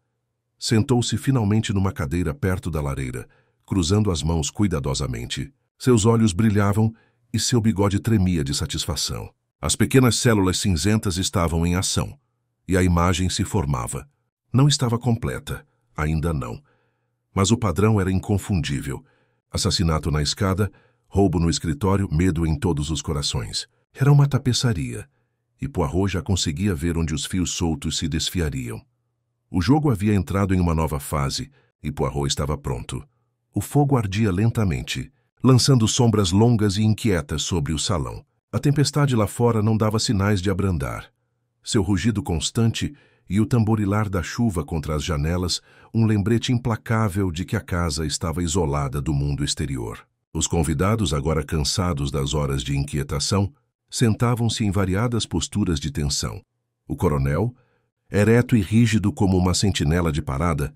Sentou-se finalmente numa cadeira perto da lareira, cruzando as mãos cuidadosamente. Seus olhos brilhavam e seu bigode tremia de satisfação. As pequenas células cinzentas estavam em ação, e a imagem se formava. Não estava completa, ainda não. Mas o padrão era inconfundível. Assassinato na escada, roubo no escritório, medo em todos os corações. Era uma tapeçaria, e Poirot já conseguia ver onde os fios soltos se desfiariam. O jogo havia entrado em uma nova fase, e Poirot estava pronto. O fogo ardia lentamente, lançando sombras longas e inquietas sobre o salão. A tempestade lá fora não dava sinais de abrandar. Seu rugido constante e o tamborilar da chuva contra as janelas, um lembrete implacável de que a casa estava isolada do mundo exterior. Os convidados, agora cansados das horas de inquietação, sentavam-se em variadas posturas de tensão. O coronel, ereto e rígido como uma sentinela de parada,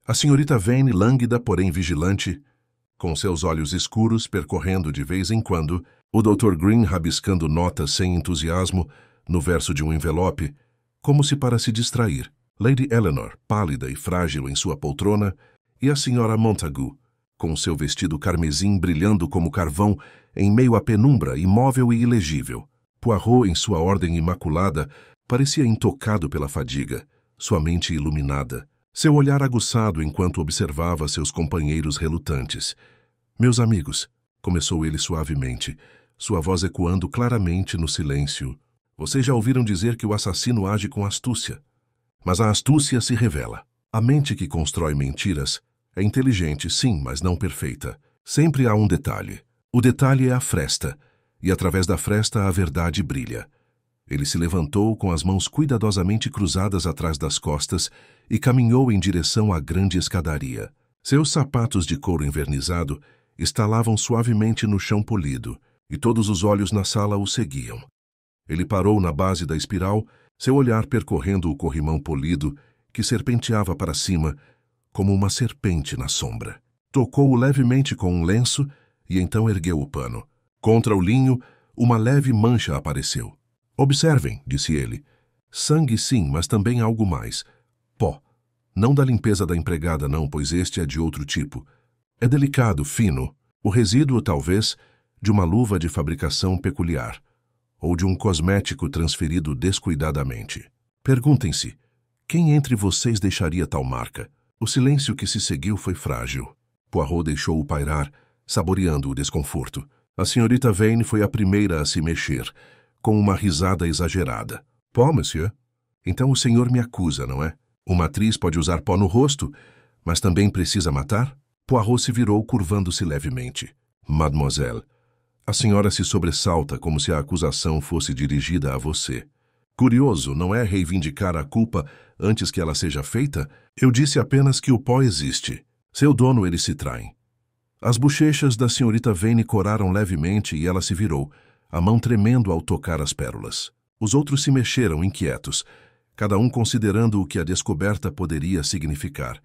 a senhorita Vane, lânguida, porém vigilante, com seus olhos escuros percorrendo de vez em quando, o Dr. Green rabiscando notas sem entusiasmo, no verso de um envelope, como se para se distrair, Lady Eleanor, pálida e frágil em sua poltrona, e a senhora Montagu, com seu vestido carmesim brilhando como carvão em meio à penumbra, imóvel e ilegível. Poirot, em sua ordem imaculada, parecia intocado pela fadiga, sua mente iluminada, seu olhar aguçado enquanto observava seus companheiros relutantes. «Meus amigos», começou ele suavemente, sua voz ecoando claramente no silêncio, «vocês já ouviram dizer que o assassino age com astúcia. Mas a astúcia se revela. A mente que constrói mentiras é inteligente, sim, mas não perfeita. Sempre há um detalhe. O detalhe é a fresta, e através da fresta a verdade brilha. Ele se levantou com as mãos cuidadosamente cruzadas atrás das costas e caminhou em direção à grande escadaria. Seus sapatos de couro envernizado estalavam suavemente no chão polido, e todos os olhos na sala o seguiam. Ele parou na base da espiral, seu olhar percorrendo o corrimão polido que serpenteava para cima como uma serpente na sombra. Tocou-o levemente com um lenço e então ergueu o pano. Contra o linho, uma leve mancha apareceu. «Observem», disse ele. «Sangue sim, mas também algo mais. Pó. Não da limpeza da empregada não, pois este é de outro tipo. É delicado, fino. O resíduo, talvez, de uma luva de fabricação peculiar, ou de um cosmético transferido descuidadamente. Perguntem-se, quem entre vocês deixaria tal marca?» O silêncio que se seguiu foi frágil. Poirot deixou-o pairar, saboreando o desconforto. A senhorita Vane foi a primeira a se mexer, com uma risada exagerada. «Pó, monsieur? Então o senhor me acusa, não é? Uma atriz pode usar pó no rosto, mas também precisa matar?» Poirot se virou, curvando-se levemente. «Mademoiselle, a senhora se sobressalta como se a acusação fosse dirigida a você. Curioso, não é, reivindicar a culpa antes que ela seja feita? Eu disse apenas que o pó existe. Seu dono eles se traem.» As bochechas da senhorita Vane coraram levemente e ela se virou, a mão tremendo ao tocar as pérolas. Os outros se mexeram, inquietos, cada um considerando o que a descoberta poderia significar.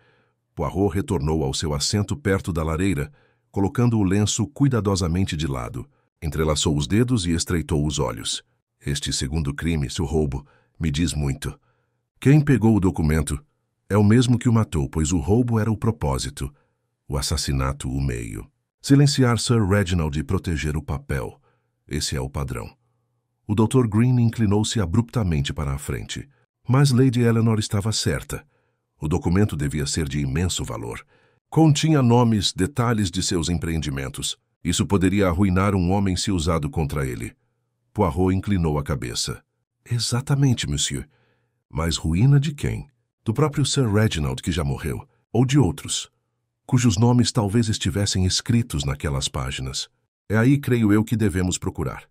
Poirot retornou ao seu assento perto da lareira, colocando o lenço cuidadosamente de lado. Entrelaçou os dedos e estreitou os olhos. «Este segundo crime, seu roubo, me diz muito. Quem pegou o documento é o mesmo que o matou, pois o roubo era o propósito, o assassinato o meio. Silenciar Sir Reginald e proteger o papel. Esse é o padrão.» O Dr. Green inclinou-se abruptamente para a frente. Mas Lady Eleanor estava certa. O documento devia ser de imenso valor. Continha nomes, detalhes de seus empreendimentos. Isso poderia arruinar um homem se usado contra ele. Poirot inclinou a cabeça. «Exatamente, monsieur. Mas ruína de quem? Do próprio Sir Reginald, que já morreu, ou de outros, cujos nomes talvez estivessem escritos naquelas páginas. É aí, creio eu, que devemos procurar.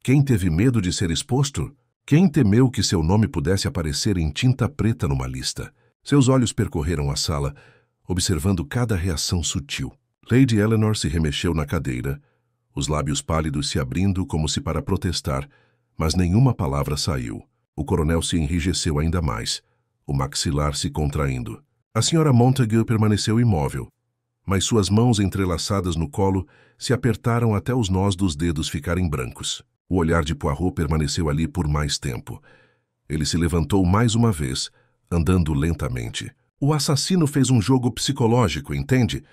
Quem teve medo de ser exposto? Quem temeu que seu nome pudesse aparecer em tinta preta numa lista?» Seus olhos percorreram a sala, observando cada reação sutil. Lady Eleanor se remexeu na cadeira, os lábios pálidos se abrindo como se para protestar, mas nenhuma palavra saiu. O coronel se enrijeceu ainda mais, o maxilar se contraindo. A senhora Montagu permaneceu imóvel, mas suas mãos entrelaçadas no colo se apertaram até os nós dos dedos ficarem brancos. O olhar de Poirot permaneceu ali por mais tempo. Ele se levantou mais uma vez, andando lentamente. «O assassino fez um jogo psicológico, entende?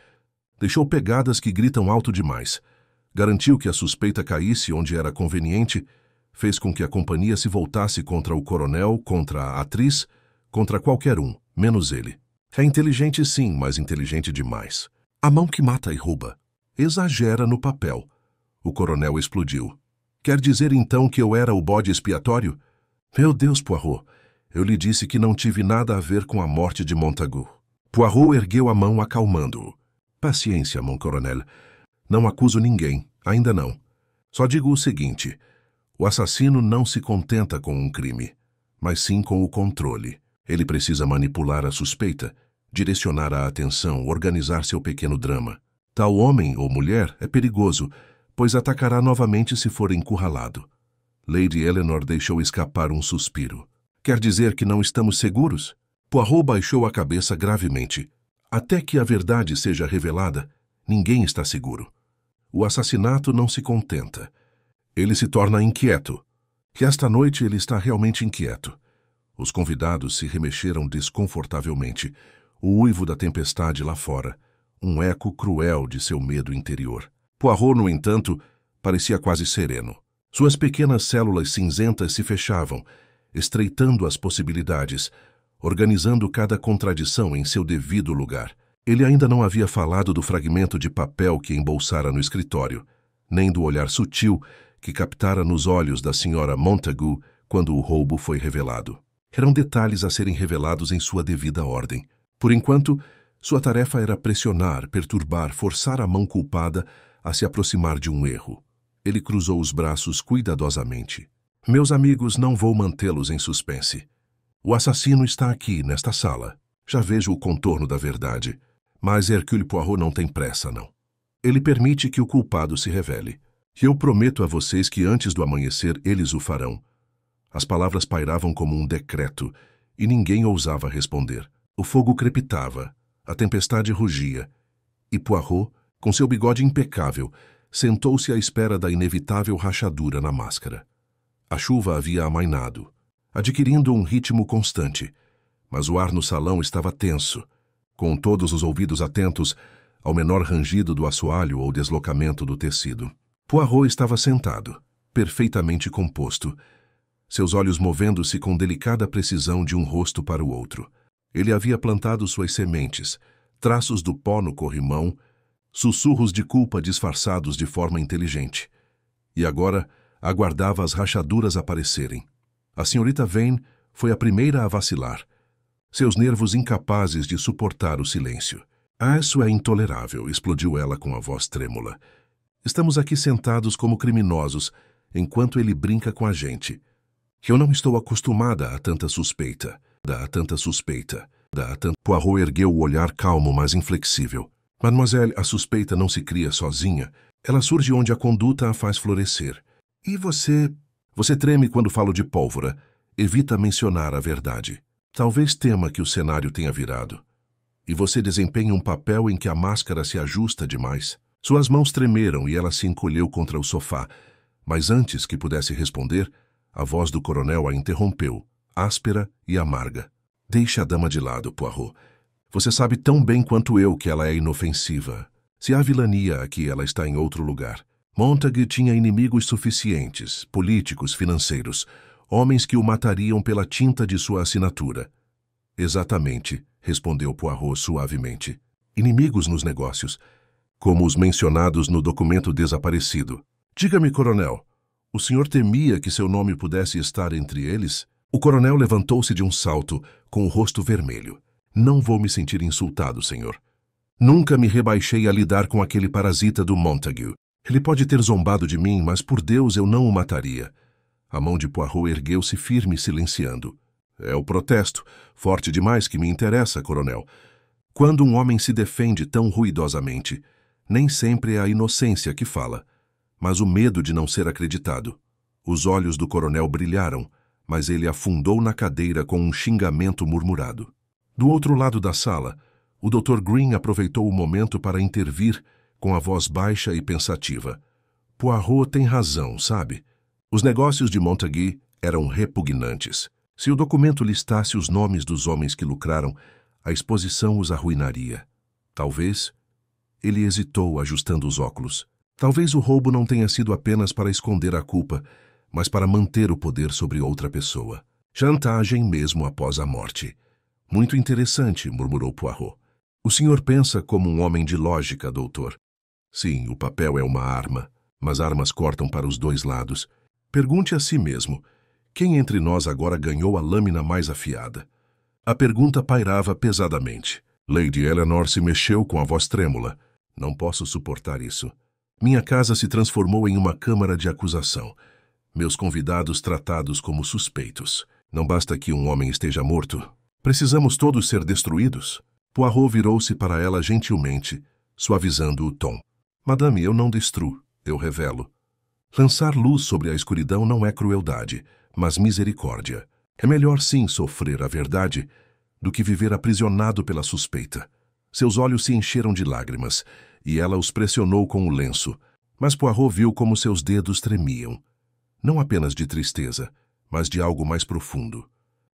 Deixou pegadas que gritam alto demais. Garantiu que a suspeita caísse onde era conveniente, fez com que a companhia se voltasse contra o coronel, contra a atriz, contra qualquer um, menos ele. É inteligente sim, mas inteligente demais. A mão que mata e rouba. Exagera no papel.» O coronel explodiu. «Quer dizer então que eu era o bode expiatório? Meu Deus, Poirot, eu lhe disse que não tive nada a ver com a morte de Montagu.» Poirot ergueu a mão acalmando-o. «Paciência, mon coronel. Não acuso ninguém, ainda não. Só digo o seguinte, o assassino não se contenta com um crime, mas sim com o controle. Ele precisa manipular a suspeita, direcionar a atenção, organizar seu pequeno drama. Tal homem ou mulher é perigoso, pois atacará novamente se for encurralado.» Lady Eleanor deixou escapar um suspiro. «Quer dizer que não estamos seguros?» Poirot baixou a cabeça gravemente. «Até que a verdade seja revelada, ninguém está seguro. O assassinato não se contenta. Ele se torna inquieto. que esta noite ele está realmente inquieto. Os convidados se remexeram desconfortavelmente, o uivo da tempestade lá fora, um eco cruel de seu medo interior. Poirot, no entanto, parecia quase sereno. Suas pequenas células cinzentas se fechavam, estreitando as possibilidades, organizando cada contradição em seu devido lugar. Ele ainda não havia falado do fragmento de papel que embolsara no escritório, nem do olhar sutil que captara nos olhos da senhora Montague quando o roubo foi revelado. Eram detalhes a serem revelados em sua devida ordem. Por enquanto, sua tarefa era pressionar, perturbar, forçar a mão culpada a se aproximar de um erro. Ele cruzou os braços cuidadosamente. Meus amigos, não vou mantê-los em suspense. O assassino está aqui, nesta sala. Já vejo o contorno da verdade. Mas Hercule Poirot não tem pressa, não. Ele permite que o culpado se revele. E eu prometo a vocês que antes do amanhecer eles o farão. As palavras pairavam como um decreto, e ninguém ousava responder. O fogo crepitava, a tempestade rugia, e Poirot, com seu bigode impecável, sentou-se à espera da inevitável rachadura na máscara. A chuva havia amainado, adquirindo um ritmo constante, mas o ar no salão estava tenso, com todos os ouvidos atentos ao menor rangido do assoalho ou deslocamento do tecido. Poirot estava sentado, perfeitamente composto, seus olhos movendo-se com delicada precisão de um rosto para o outro. Ele havia plantado suas sementes, traços do pó no corrimão, sussurros de culpa disfarçados de forma inteligente. E agora aguardava as rachaduras aparecerem. A senhorita Vane foi a primeira a vacilar, seus nervos incapazes de suportar o silêncio. Ah, isso é intolerável, explodiu ela com a voz trêmula. Estamos aqui sentados como criminosos, enquanto ele brinca com a gente. Eu não estou acostumada a tanta suspeita. Poirot ergueu o olhar calmo, mas inflexível. Mademoiselle, a suspeita não se cria sozinha. Ela surge onde a conduta a faz florescer. E você... Você treme quando falo de pólvora. Evita mencionar a verdade. Talvez tema que o cenário tenha virado. E você desempenha um papel em que a máscara se ajusta demais. Suas mãos tremeram e ela se encolheu contra o sofá. Mas antes que pudesse responder, a voz do coronel a interrompeu, áspera e amarga. Deixe a dama de lado, Poirot. Você sabe tão bem quanto eu que ela é inofensiva. Se há vilania aqui, ela está em outro lugar. Montague tinha inimigos suficientes, políticos, financeiros, homens que o matariam pela tinta de sua assinatura. Exatamente, respondeu Poirot suavemente. Inimigos nos negócios, como os mencionados no documento desaparecido. Diga-me, coronel, o senhor temia que seu nome pudesse estar entre eles? O coronel levantou-se de um salto, com o rosto vermelho. Não vou me sentir insultado, senhor. Nunca me rebaixei a lidar com aquele parasita do Montague. Ele pode ter zombado de mim, mas por Deus eu não o mataria. A mão de Poirot ergueu-se firme, silenciando. É o protesto, forte demais, que me interessa, coronel. Quando um homem se defende tão ruidosamente, nem sempre é a inocência que fala, mas o medo de não ser acreditado. Os olhos do coronel brilharam, mas ele afundou na cadeira com um xingamento murmurado. Do outro lado da sala, o Dr. Green aproveitou o momento para intervir com a voz baixa e pensativa. Poirot tem razão, sabe? Os negócios de Montague eram repugnantes. Se o documento listasse os nomes dos homens que lucraram, a exposição os arruinaria. Talvez... Ele hesitou, ajustando os óculos. Talvez o roubo não tenha sido apenas para esconder a culpa, mas para manter o poder sobre outra pessoa. Chantagem mesmo após a morte. Muito interessante, murmurou Poirot. O senhor pensa como um homem de lógica, doutor. Sim, o papel é uma arma, mas armas cortam para os dois lados. Pergunte a si mesmo, quem entre nós agora ganhou a lâmina mais afiada? A pergunta pairava pesadamente. Lady Eleanor se mexeu com a voz trêmula. Não posso suportar isso. Minha casa se transformou em uma câmara de acusação. Meus convidados tratados como suspeitos. Não basta que um homem esteja morto. Precisamos todos ser destruídos. Poirot virou-se para ela gentilmente, suavizando o tom. Madame, eu não destruo, eu revelo. Lançar luz sobre a escuridão não é crueldade, mas misericórdia. É melhor sim sofrer a verdade do que viver aprisionado pela suspeita. Seus olhos se encheram de lágrimas, e ela os pressionou com o lenço, mas Poirot viu como seus dedos tremiam. não apenas de tristeza, mas de algo mais profundo.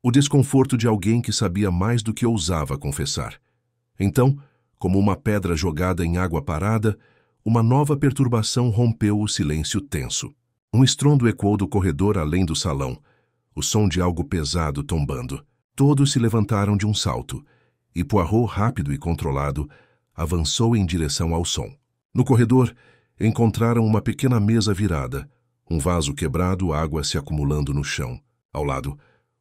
O desconforto de alguém que sabia mais do que ousava confessar. Então, como uma pedra jogada em água parada, uma nova perturbação rompeu o silêncio tenso. Um estrondo ecoou do corredor além do salão, o som de algo pesado tombando. Todos se levantaram de um salto, e Poirot, rápido e controlado, avançou em direção ao som. No corredor, encontraram uma pequena mesa virada, um vaso quebrado, água se acumulando no chão. Ao lado,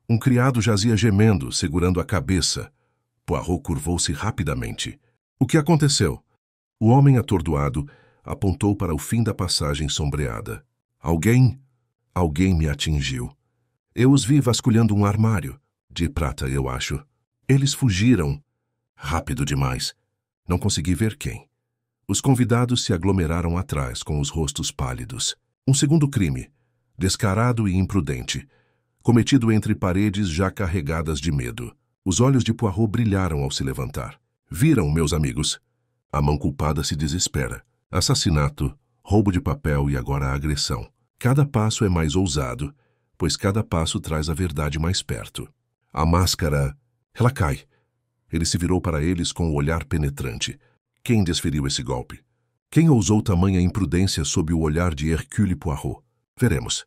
um criado jazia gemendo, segurando a cabeça. Poirot curvou-se rapidamente. O que aconteceu? O homem atordoado apontou para o fim da passagem sombreada. Alguém me atingiu. Eu os vi vasculhando um armário, de prata, eu acho. Eles fugiram. Rápido demais. Não consegui ver quem. Os convidados se aglomeraram atrás, com os rostos pálidos. Um segundo crime, descarado e imprudente, cometido entre paredes já carregadas de medo. Os olhos de Poirot brilharam ao se levantar. Viram, meus amigos? A mão culpada se desespera. Assassinato, roubo de papel e agora a agressão. Cada passo é mais ousado, pois cada passo traz a verdade mais perto. A máscara... Ela cai. Ele se virou para eles com o olhar penetrante. Quem desferiu esse golpe? Quem ousou tamanha imprudência sob o olhar de Hercule Poirot? Veremos.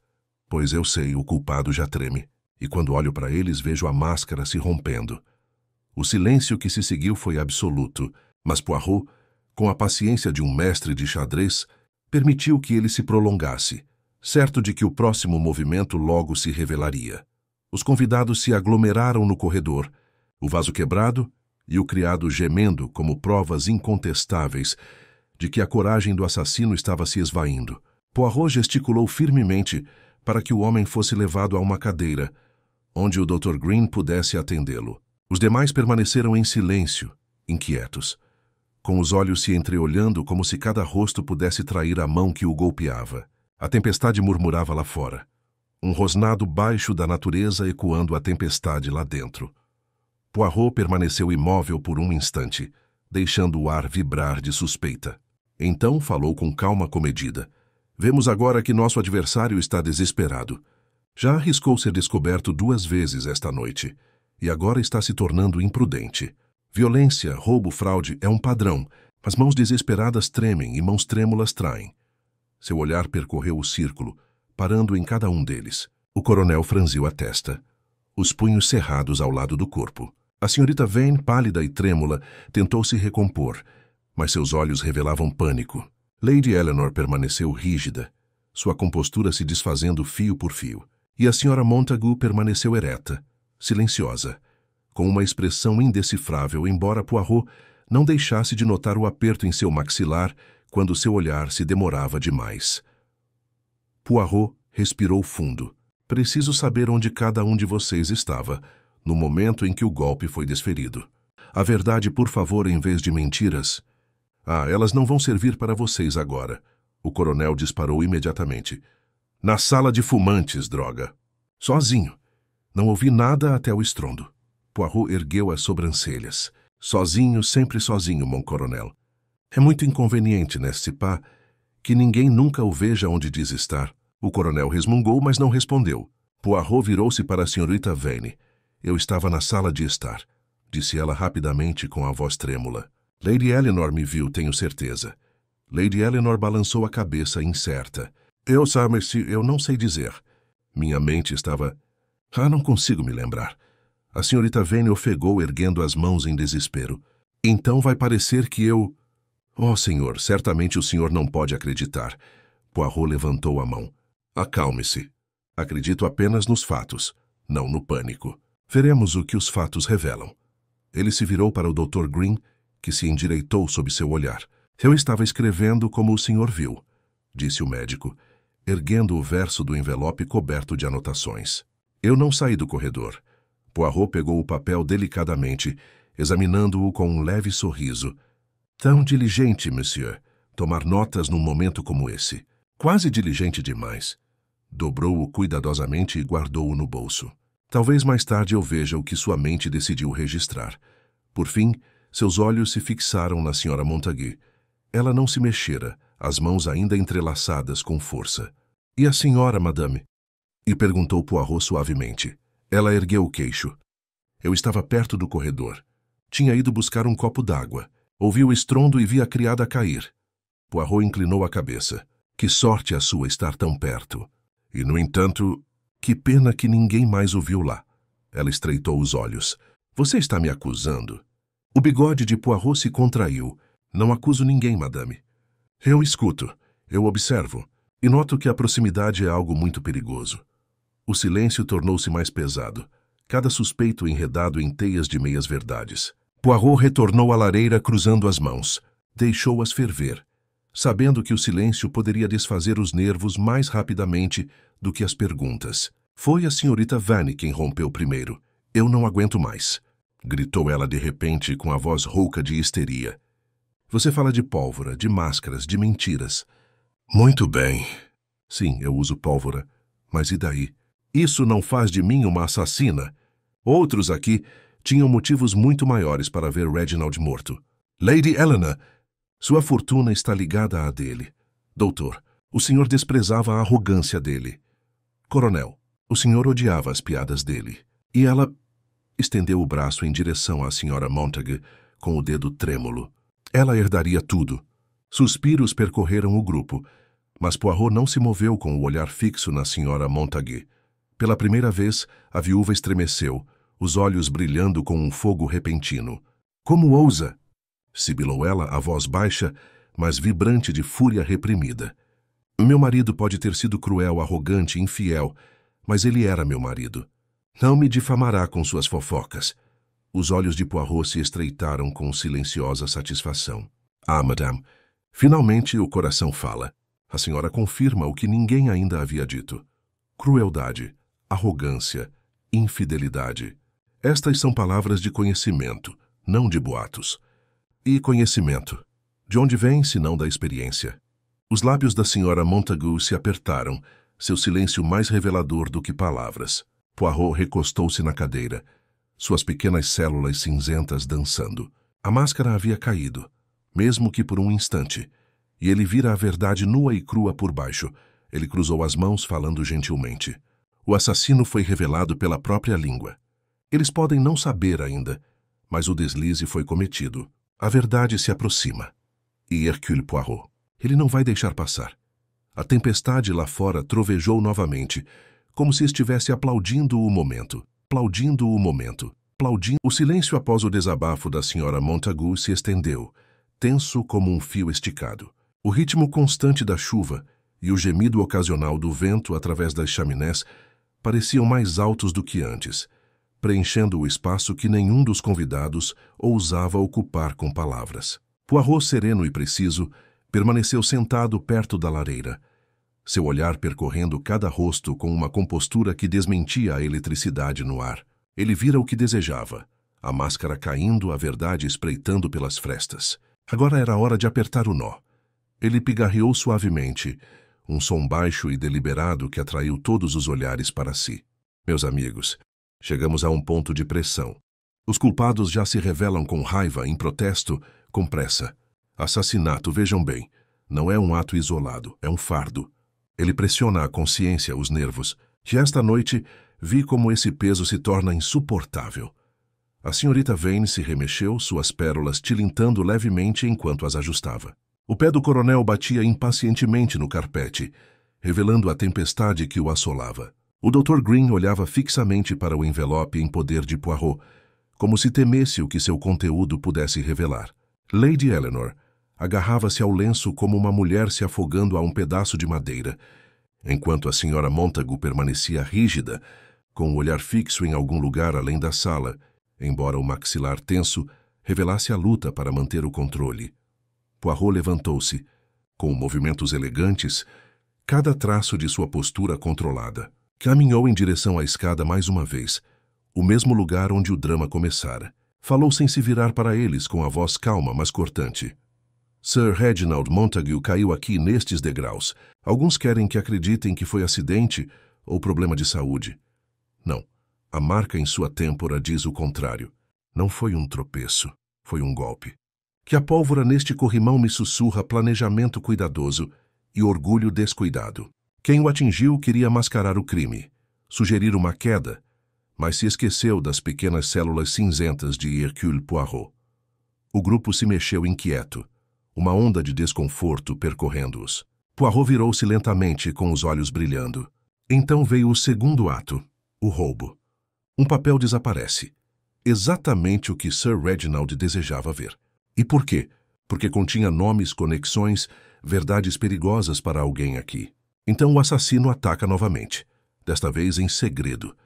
Pois eu sei, o culpado já treme. E quando olho para eles, vejo a máscara se rompendo. O silêncio que se seguiu foi absoluto, mas Poirot, com a paciência de um mestre de xadrez, permitiu que ele se prolongasse, certo de que o próximo movimento logo se revelaria. Os convidados se aglomeraram no corredor, o vaso quebrado e o criado gemendo como provas incontestáveis de que a coragem do assassino estava se esvaindo. Poirot gesticulou firmemente para que o homem fosse levado a uma cadeira, onde o Dr. Green pudesse atendê-lo. Os demais permaneceram em silêncio, inquietos, com os olhos se entreolhando como se cada rosto pudesse trair a mão que o golpeava. A tempestade murmurava lá fora, um rosnado baixo da natureza ecoando a tempestade lá dentro. Poirot permaneceu imóvel por um instante, deixando o ar vibrar de suspeita. Então falou com calma comedida. Vemos agora que nosso adversário está desesperado. Já arriscou ser descoberto 2 vezes esta noite, e agora está se tornando imprudente. Violência, roubo, fraude é um padrão, mas mãos desesperadas tremem e mãos trêmulas traem. Seu olhar percorreu o círculo, parando em cada um deles. O coronel franziu a testa, os punhos cerrados ao lado do corpo. A senhorita Vane, pálida e trêmula, tentou se recompor, mas seus olhos revelavam pânico. Lady Eleanor permaneceu rígida, sua compostura se desfazendo fio por fio. E a senhora Montagu permaneceu ereta, silenciosa, com uma expressão indecifrável, embora Poirot não deixasse de notar o aperto em seu maxilar quando seu olhar se demorava demais. Poirot respirou fundo. Preciso saber onde cada um de vocês estava, no momento em que o golpe foi desferido. A verdade, por favor, em vez de mentiras. Elas não vão servir para vocês agora. O coronel disparou imediatamente. Na sala de fumantes, droga. Sozinho. Não ouvi nada até o estrondo. Poirot ergueu as sobrancelhas. Sozinho, sempre sozinho, mon coronel. É muito inconveniente, n'est-ce pas, que ninguém nunca o veja onde diz estar. O coronel resmungou, mas não respondeu. Poirot virou-se para a senhorita Vane. Eu estava na sala de estar, disse ela rapidamente com a voz trêmula. Lady Eleanor me viu, tenho certeza. Lady Eleanor balançou a cabeça incerta. Eu não sei dizer. Minha mente estava... não consigo me lembrar. A senhorita Vane ofegou, erguendo as mãos em desespero. Então vai parecer que eu... Oh, senhor, certamente o senhor não pode acreditar. Poirot levantou a mão. Acalme-se. Acredito apenas nos fatos, não no pânico. Veremos o que os fatos revelam. Ele se virou para o Dr. Green, que se endireitou sob seu olhar. Eu estava escrevendo como o senhor viu, disse o médico, erguendo o verso do envelope coberto de anotações. Eu não saí do corredor. Poirot pegou o papel delicadamente, examinando-o com um leve sorriso. Tão diligente, monsieur, tomar notas num momento como esse. Quase diligente demais. Dobrou-o cuidadosamente e guardou-o no bolso. Talvez mais tarde eu veja o que sua mente decidiu registrar. Por fim, seus olhos se fixaram na senhora Montagu. Ela não se mexera, as mãos ainda entrelaçadas com força. E a senhora, madame? E perguntou Poirot suavemente. Ela ergueu o queixo. Eu estava perto do corredor. Tinha ido buscar um copo d'água. Ouvi o estrondo e vi a criada cair. Poirot inclinou a cabeça. Que sorte a sua estar tão perto. E, no entanto, que pena que ninguém mais o viu lá. Ela estreitou os olhos. Você está me acusando? O bigode de Poirot se contraiu. Não acuso ninguém, madame. Eu escuto, eu observo, e noto que a proximidade é algo muito perigoso. O silêncio tornou-se mais pesado, cada suspeito enredado em teias de meias-verdades. Poirot retornou à lareira cruzando as mãos. Deixou-as ferver, sabendo que o silêncio poderia desfazer os nervos mais rapidamente do que as perguntas. Foi a senhorita Vanny quem rompeu primeiro. Eu não aguento mais, gritou ela de repente com a voz rouca de histeria. Você fala de pólvora, de máscaras, de mentiras. Muito bem. Sim, eu uso pólvora. Mas e daí? Isso não faz de mim uma assassina. Outros aqui tinham motivos muito maiores para ver Reginald morto. Lady Eleanor, sua fortuna está ligada à dele. Doutor, o senhor desprezava a arrogância dele. Coronel, o senhor odiava as piadas dele. E ela estendeu o braço em direção à senhora Montague com o dedo trêmulo. Ela herdaria tudo. Suspiros percorreram o grupo, mas Poirot não se moveu com o olhar fixo na senhora Montague. Pela primeira vez, a viúva estremeceu, os olhos brilhando com um fogo repentino. Como ousa? Sibilou ela, a voz baixa, mas vibrante de fúria reprimida. Meu marido pode ter sido cruel, arrogante, infiel, mas ele era meu marido. Não me difamará com suas fofocas. Os olhos de Poirot se estreitaram com silenciosa satisfação. Ah, madame, finalmente o coração fala. A senhora confirma o que ninguém ainda havia dito. Crueldade, arrogância, infidelidade. Estas são palavras de conhecimento, não de boatos. E conhecimento? De onde vem, se não da experiência? Os lábios da senhora Montague se apertaram, seu silêncio mais revelador do que palavras. Poirot recostou-se na cadeira, suas pequenas células cinzentas dançando. A máscara havia caído, mesmo que por um instante, e ele vira a verdade nua e crua por baixo. Ele cruzou as mãos, falando gentilmente. O assassino foi revelado pela própria língua. Eles podem não saber ainda, mas o deslize foi cometido. A verdade se aproxima. E Hercule Poirot, ele não vai deixar passar. A tempestade lá fora trovejou novamente, como se estivesse aplaudindo o momento. Aplaudindo o momento. Aplaudindo. O silêncio após o desabafo da senhora Montague se estendeu, tenso como um fio esticado. O ritmo constante da chuva e o gemido ocasional do vento através das chaminés pareciam mais altos do que antes, preenchendo o espaço que nenhum dos convidados ousava ocupar com palavras. Poirot, sereno e preciso, permaneceu sentado perto da lareira, seu olhar percorrendo cada rosto com uma compostura que desmentia a eletricidade no ar. Ele vira o que desejava, a máscara caindo, a verdade espreitando pelas frestas. Agora era hora de apertar o nó. Ele pigarreou suavemente, um som baixo e deliberado que atraiu todos os olhares para si. Meus amigos, chegamos a um ponto de pressão. Os culpados já se revelam com raiva, em protesto, com pressa. Assassinato, vejam bem, não é um ato isolado, é um fardo. Ele pressiona a consciência, os nervos. E esta noite vi como esse peso se torna insuportável. A senhorita Vane se remexeu, suas pérolas tilintando levemente enquanto as ajustava. O pé do coronel batia impacientemente no carpete, revelando a tempestade que o assolava. O Dr. Green olhava fixamente para o envelope em poder de Poirot, como se temesse o que seu conteúdo pudesse revelar. Lady Eleanor agarrava-se ao lenço como uma mulher se afogando a um pedaço de madeira, enquanto a senhora Montague permanecia rígida, com o olhar fixo em algum lugar além da sala, embora o maxilar tenso revelasse a luta para manter o controle. Poirot levantou-se, com movimentos elegantes, cada traço de sua postura controlada. Caminhou em direção à escada mais uma vez, o mesmo lugar onde o drama começara. Falou sem se virar para eles, com a voz calma, mas cortante. Sir Reginald Montague caiu aqui nestes degraus. Alguns querem que acreditem que foi acidente ou problema de saúde. Não, a marca em sua têmpora diz o contrário. Não foi um tropeço, foi um golpe. Que a pólvora neste corrimão me sussurra planejamento cuidadoso e orgulho descuidado. Quem o atingiu queria mascarar o crime, sugerir uma queda, mas se esqueceu das pequenas células cinzentas de Hercule Poirot. O grupo se mexeu inquieto, uma onda de desconforto percorrendo-os. Poirot virou-se lentamente com os olhos brilhando. Então veio o segundo ato, o roubo. Um papel desaparece. Exatamente o que Sir Reginald desejava ver. E por quê? Porque continha nomes, conexões, verdades perigosas para alguém aqui. Então o assassino ataca novamente, desta vez em segredo,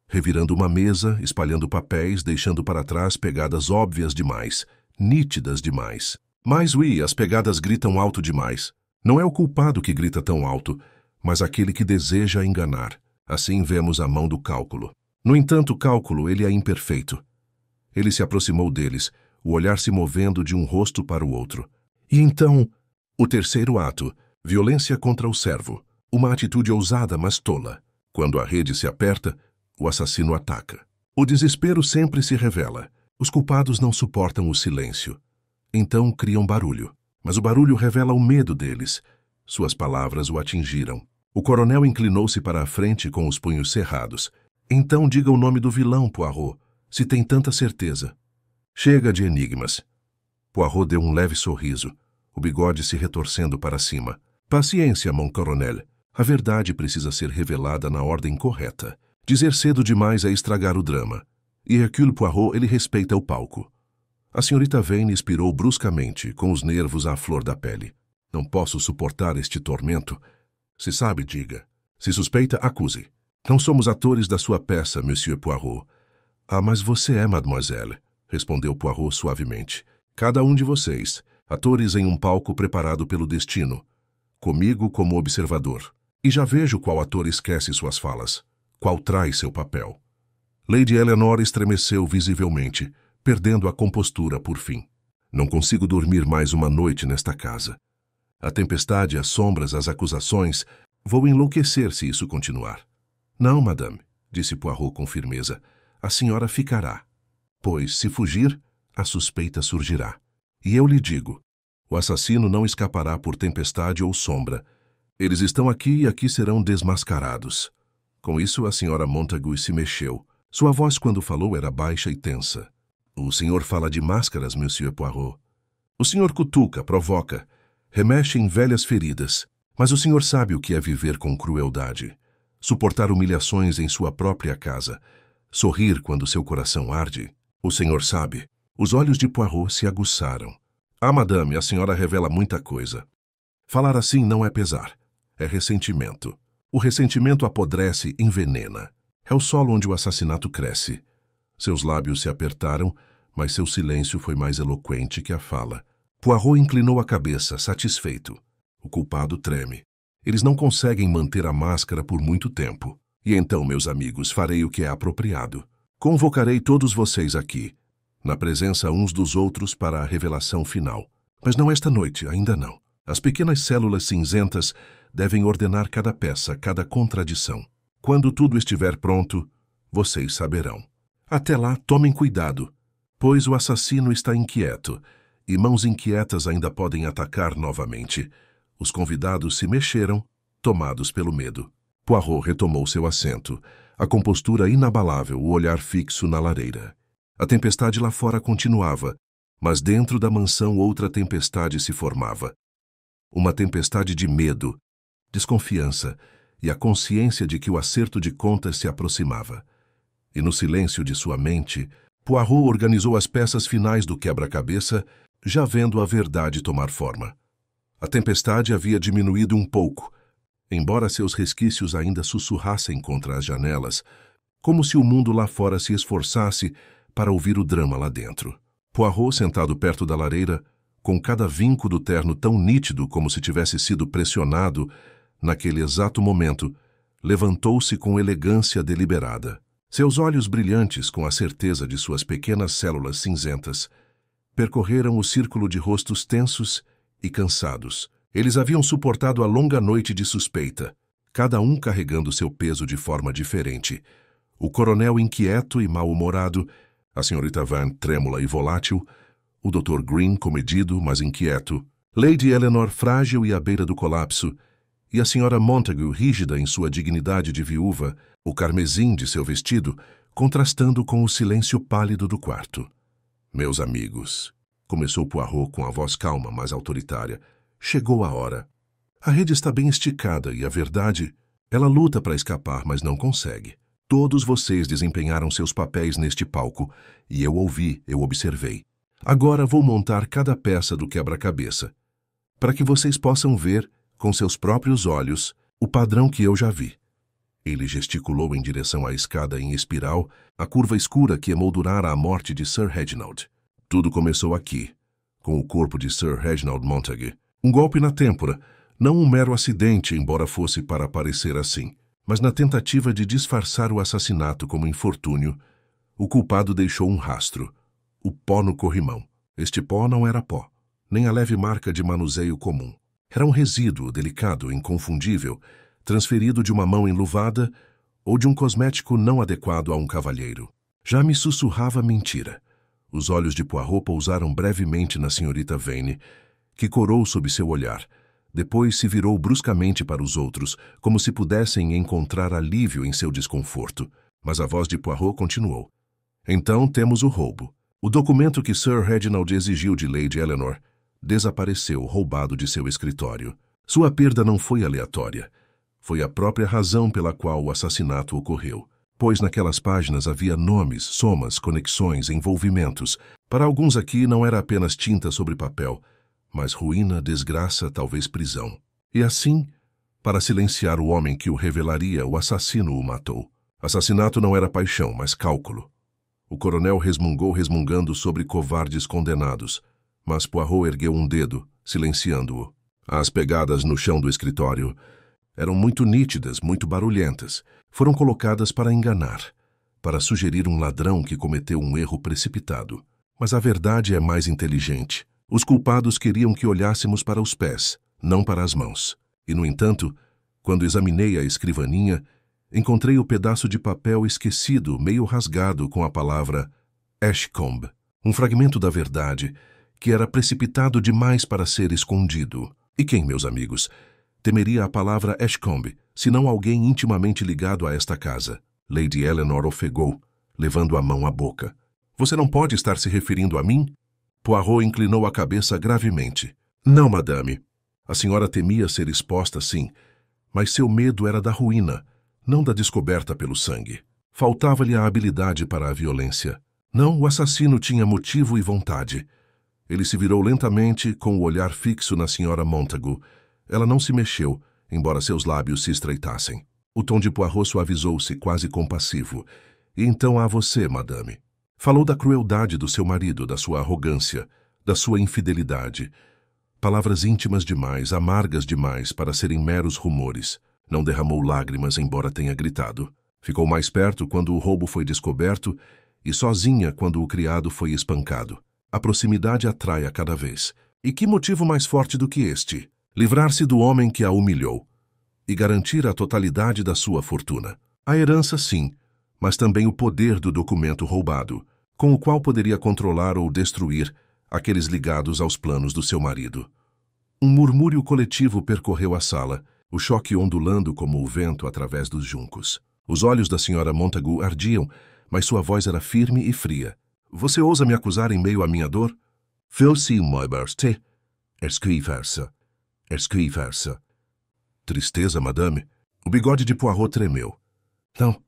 revirando uma mesa, espalhando papéis, deixando para trás pegadas óbvias demais, nítidas demais. Mas, as pegadas gritam alto demais. Não é o culpado que grita tão alto, mas aquele que deseja enganar. Assim vemos a mão do cálculo. No entanto, o cálculo, ele é imperfeito. Ele se aproximou deles, o olhar se movendo de um rosto para o outro. E então, o terceiro ato, violência contra o servo. Uma atitude ousada, mas tola. Quando a rede se aperta, o assassino ataca. O desespero sempre se revela. Os culpados não suportam o silêncio. Então criam barulho. Mas o barulho revela o medo deles. Suas palavras o atingiram. O coronel inclinou-se para a frente com os punhos cerrados. Então diga o nome do vilão, Poirot, se tem tanta certeza. Chega de enigmas. Poirot deu um leve sorriso, o bigode se retorcendo para cima. Paciência, mon coronel. A verdade precisa ser revelada na ordem correta. Dizer cedo demais é estragar o drama. E Hercule Poirot, ele respeita o palco. A senhorita Vane expirou bruscamente, com os nervos à flor da pele. Não posso suportar este tormento. Se sabe, diga. Se suspeita, acuse. Não somos atores da sua peça, Monsieur Poirot. Ah, mas você é, mademoiselle, respondeu Poirot suavemente. Cada um de vocês, atores em um palco preparado pelo destino. Comigo como observador. E já vejo qual ator esquece suas falas, qual trai seu papel. Lady Eleanor estremeceu visivelmente, perdendo a compostura por fim. Não consigo dormir mais uma noite nesta casa. A tempestade, as sombras, as acusações. Vou enlouquecer se isso continuar. Não, madame, disse Poirot com firmeza. A senhora ficará. Pois, se fugir, a suspeita surgirá. E eu lhe digo, o assassino não escapará por tempestade ou sombra. Eles estão aqui e aqui serão desmascarados. Com isso, a senhora Montagu se mexeu. Sua voz, quando falou, era baixa e tensa. O senhor fala de máscaras, Monsieur Poirot. O senhor cutuca, provoca, remexe em velhas feridas. Mas o senhor sabe o que é viver com crueldade. Suportar humilhações em sua própria casa. Sorrir quando seu coração arde. O senhor sabe. Os olhos de Poirot se aguçaram. Ah, madame, a senhora revela muita coisa. Falar assim não é pesar. É ressentimento. O ressentimento apodrece, envenena. É o solo onde o assassinato cresce. Seus lábios se apertaram, mas seu silêncio foi mais eloquente que a fala. Poirot inclinou a cabeça, satisfeito. O culpado treme. Eles não conseguem manter a máscara por muito tempo. E então, meus amigos, farei o que é apropriado. Convocarei todos vocês aqui, na presença uns dos outros para a revelação final. Mas não esta noite, ainda não. As pequenas células cinzentas devem ordenar cada peça, cada contradição. Quando tudo estiver pronto, vocês saberão. Até lá, tomem cuidado, pois o assassino está inquieto, e mãos inquietas ainda podem atacar novamente. Os convidados se mexeram, tomados pelo medo. Poirot retomou seu assento, a compostura inabalável, o olhar fixo na lareira. A tempestade lá fora continuava, mas dentro da mansão outra tempestade se formava. Uma tempestade de medo, desconfiança e a consciência de que o acerto de contas se aproximava. E no silêncio de sua mente, Poirot organizou as peças finais do quebra-cabeça, já vendo a verdade tomar forma. A tempestade havia diminuído um pouco, embora seus resquícios ainda sussurrassem contra as janelas, como se o mundo lá fora se esforçasse para ouvir o drama lá dentro. Poirot, sentado perto da lareira, com cada vinco do terno tão nítido como se tivesse sido pressionado, naquele exato momento, levantou-se com elegância deliberada. Seus olhos brilhantes, com a certeza de suas pequenas células cinzentas, percorreram o círculo de rostos tensos e cansados. Eles haviam suportado a longa noite de suspeita, cada um carregando seu peso de forma diferente. O coronel inquieto e mal-humorado, a senhorita Vane trêmula e volátil, o Dr. Green comedido, mas inquieto, Lady Eleanor frágil e à beira do colapso, e a senhora Montagu rígida em sua dignidade de viúva, o carmesim de seu vestido, contrastando com o silêncio pálido do quarto. Meus amigos, começou Poirot com a voz calma, mas autoritária, chegou a hora. A rede está bem esticada e a verdade, ela luta para escapar, mas não consegue. Todos vocês desempenharam seus papéis neste palco, e eu ouvi, eu observei. Agora vou montar cada peça do quebra-cabeça, para que vocês possam ver, com seus próprios olhos, o padrão que eu já vi. Ele gesticulou em direção à escada em espiral, a curva escura que emoldurara a morte de Sir Reginald. Tudo começou aqui, com o corpo de Sir Reginald Montagu. Um golpe na têmpora, não um mero acidente, embora fosse para parecer assim, mas na tentativa de disfarçar o assassinato como infortúnio, o culpado deixou um rastro, o pó no corrimão. Este pó não era pó, nem a leve marca de manuseio comum. Era um resíduo delicado, inconfundível, transferido de uma mão enluvada ou de um cosmético não adequado a um cavalheiro. Já me sussurrava mentira. Os olhos de Poirot pousaram brevemente na senhorita Vane, que corou sob seu olhar. Depois se virou bruscamente para os outros, como se pudessem encontrar alívio em seu desconforto. Mas a voz de Poirot continuou. Então temos o roubo. O documento que Sir Reginald exigiu de Lady Eleanor desapareceu, roubado de seu escritório. Sua perda não foi aleatória. Foi a própria razão pela qual o assassinato ocorreu. Pois naquelas páginas havia nomes, somas, conexões, envolvimentos. Para alguns aqui não era apenas tinta sobre papel, mas ruína, desgraça, talvez prisão. E assim, para silenciar o homem que o revelaria, o assassino o matou. Assassinato não era paixão, mas cálculo. O coronel resmungando sobre covardes condenados, mas Poirot ergueu um dedo, silenciando-o. As pegadas no chão do escritório eram muito nítidas, muito barulhentas. Foram colocadas para enganar, para sugerir um ladrão que cometeu um erro precipitado. Mas a verdade é mais inteligente. Os culpados queriam que olhássemos para os pés, não para as mãos. E, no entanto, quando examinei a escrivaninha, encontrei o pedaço de papel esquecido, meio rasgado com a palavra Ashcombe, um fragmento da verdade que era precipitado demais para ser escondido. E quem, meus amigos, temeria a palavra Ashcombe, senão alguém intimamente ligado a esta casa? Lady Eleanor ofegou, levando a mão à boca. Você não pode estar se referindo a mim? Poirot inclinou a cabeça gravemente. Não, madame. A senhora temia ser exposta, sim, mas seu medo era da ruína, não da descoberta pelo sangue. Faltava-lhe a habilidade para a violência. Não, o assassino tinha motivo e vontade. Ele se virou lentamente, com o olhar fixo na senhora Montagu. Ela não se mexeu, embora seus lábios se estreitassem. O tom de Poirot suavizou-se, quase compassivo. E então a você, madame. Falou da crueldade do seu marido, da sua arrogância, da sua infidelidade. Palavras íntimas demais, amargas demais para serem meros rumores. Não derramou lágrimas, embora tenha gritado. Ficou mais perto quando o roubo foi descoberto e sozinha quando o criado foi espancado. A proximidade atrai a cada vez. E que motivo mais forte do que este? Livrar-se do homem que a humilhou e garantir a totalidade da sua fortuna. A herança, sim, mas também o poder do documento roubado, com o qual poderia controlar ou destruir aqueles ligados aos planos do seu marido. Um murmúrio coletivo percorreu a sala, o choque ondulando como o vento através dos juncos. Os olhos da senhora Montagu ardiam, mas sua voz era firme e fria. Você ousa me acusar em meio à minha dor? Feu-se, Moiberste. Escrever-se. Tristeza, madame. O bigode de Poirot tremeu. Não.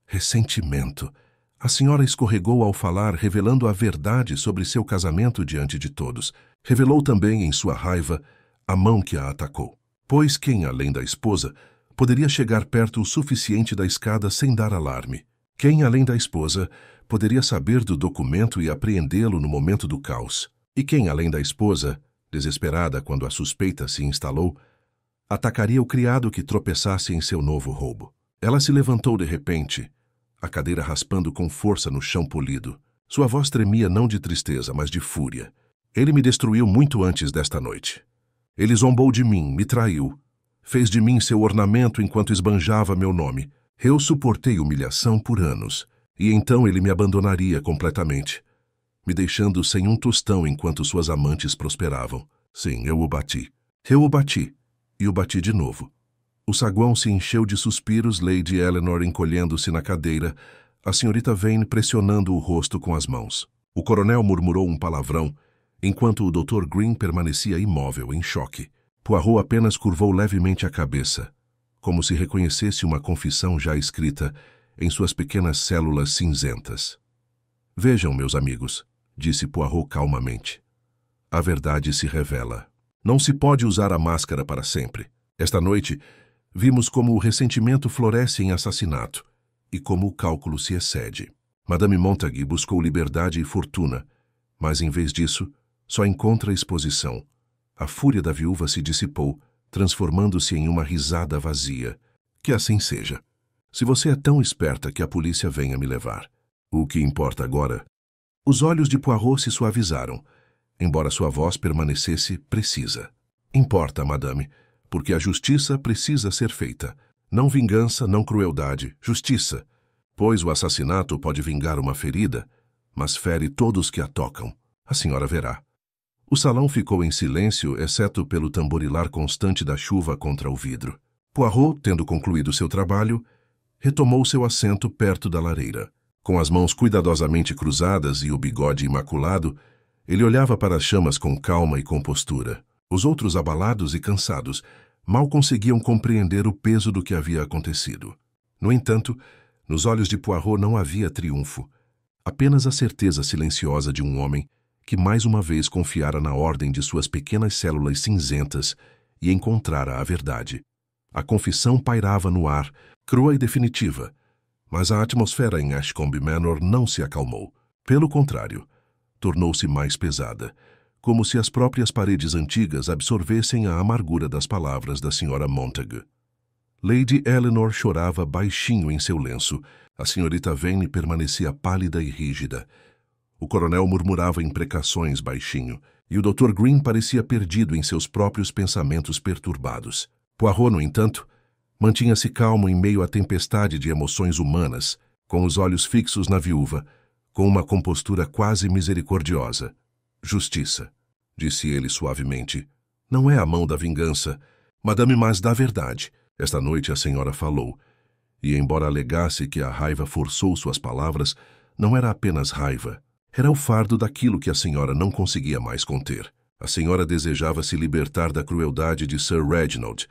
Ressentimento. A senhora escorregou ao falar, revelando a verdade sobre seu casamento diante de todos. Revelou também, em sua raiva, a mão que a atacou. Pois quem, além da esposa, poderia chegar perto o suficiente da escada sem dar alarme? Quem, além da esposa, poderia saber do documento e apreendê-lo no momento do caos? E quem, além da esposa, desesperada quando a suspeita se instalou, atacaria o criado que tropeçasse em seu novo roubo? Ela se levantou de repente, a cadeira raspando com força no chão polido. Sua voz tremia não de tristeza, mas de fúria. Ele me destruiu muito antes desta noite. Ele zombou de mim, me traiu. Fez de mim seu ornamento enquanto esbanjava meu nome. Eu suportei humilhação por anos, e então ele me abandonaria completamente, me deixando sem um tostão enquanto suas amantes prosperavam. Sim, eu o bati. Eu o bati, e o bati de novo. O saguão se encheu de suspiros, Lady Eleanor encolhendo-se na cadeira, a senhorita Vane pressionando o rosto com as mãos. O coronel murmurou um palavrão, enquanto o Dr. Green permanecia imóvel, em choque. Poirot apenas curvou levemente a cabeça, como se reconhecesse uma confissão já escrita em suas pequenas células cinzentas. Vejam, meus amigos, disse Poirot calmamente. A verdade se revela. Não se pode usar a máscara para sempre. Esta noite, vimos como o ressentimento floresce em assassinato e como o cálculo se excede. Madame Montague buscou liberdade e fortuna, mas em vez disso, só encontra exposição. A fúria da viúva se dissipou, transformando-se em uma risada vazia. Que assim seja. Se você é tão esperta que a polícia venha me levar. O que importa agora? Os olhos de Poirot se suavizaram, embora sua voz permanecesse precisa. Importa, madame, porque a justiça precisa ser feita. Não vingança, não crueldade, justiça. Pois o assassinato pode vingar uma ferida, mas fere todos que a tocam. A senhora verá. O salão ficou em silêncio, exceto pelo tamborilar constante da chuva contra o vidro. Poirot, tendo concluído seu trabalho, retomou seu assento perto da lareira. Com as mãos cuidadosamente cruzadas e o bigode imaculado, ele olhava para as chamas com calma e compostura. Os outros, abalados e cansados, mal conseguiam compreender o peso do que havia acontecido. No entanto, nos olhos de Poirot não havia triunfo, apenas a certeza silenciosa de um homem que mais uma vez confiara na ordem de suas pequenas células cinzentas e encontrara a verdade. A confissão pairava no ar, crua e definitiva, mas a atmosfera em Ashcombe Manor não se acalmou. Pelo contrário, tornou-se mais pesada, como se as próprias paredes antigas absorvessem a amargura das palavras da senhora Montague. Lady Eleanor chorava baixinho em seu lenço, a senhorita Vane permanecia pálida e rígida. O coronel murmurava imprecações baixinho, e o Dr. Green parecia perdido em seus próprios pensamentos perturbados. Poirot, no entanto, mantinha-se calmo em meio à tempestade de emoções humanas, com os olhos fixos na viúva, com uma compostura quase misericordiosa. Justiça, disse ele suavemente. Não é a mão da vingança, madame, mas da verdade. Esta noite a senhora falou, e embora alegasse que a raiva forçou suas palavras, não era apenas raiva. Era o fardo daquilo que a senhora não conseguia mais conter. A senhora desejava se libertar da crueldade de Sir Reginald,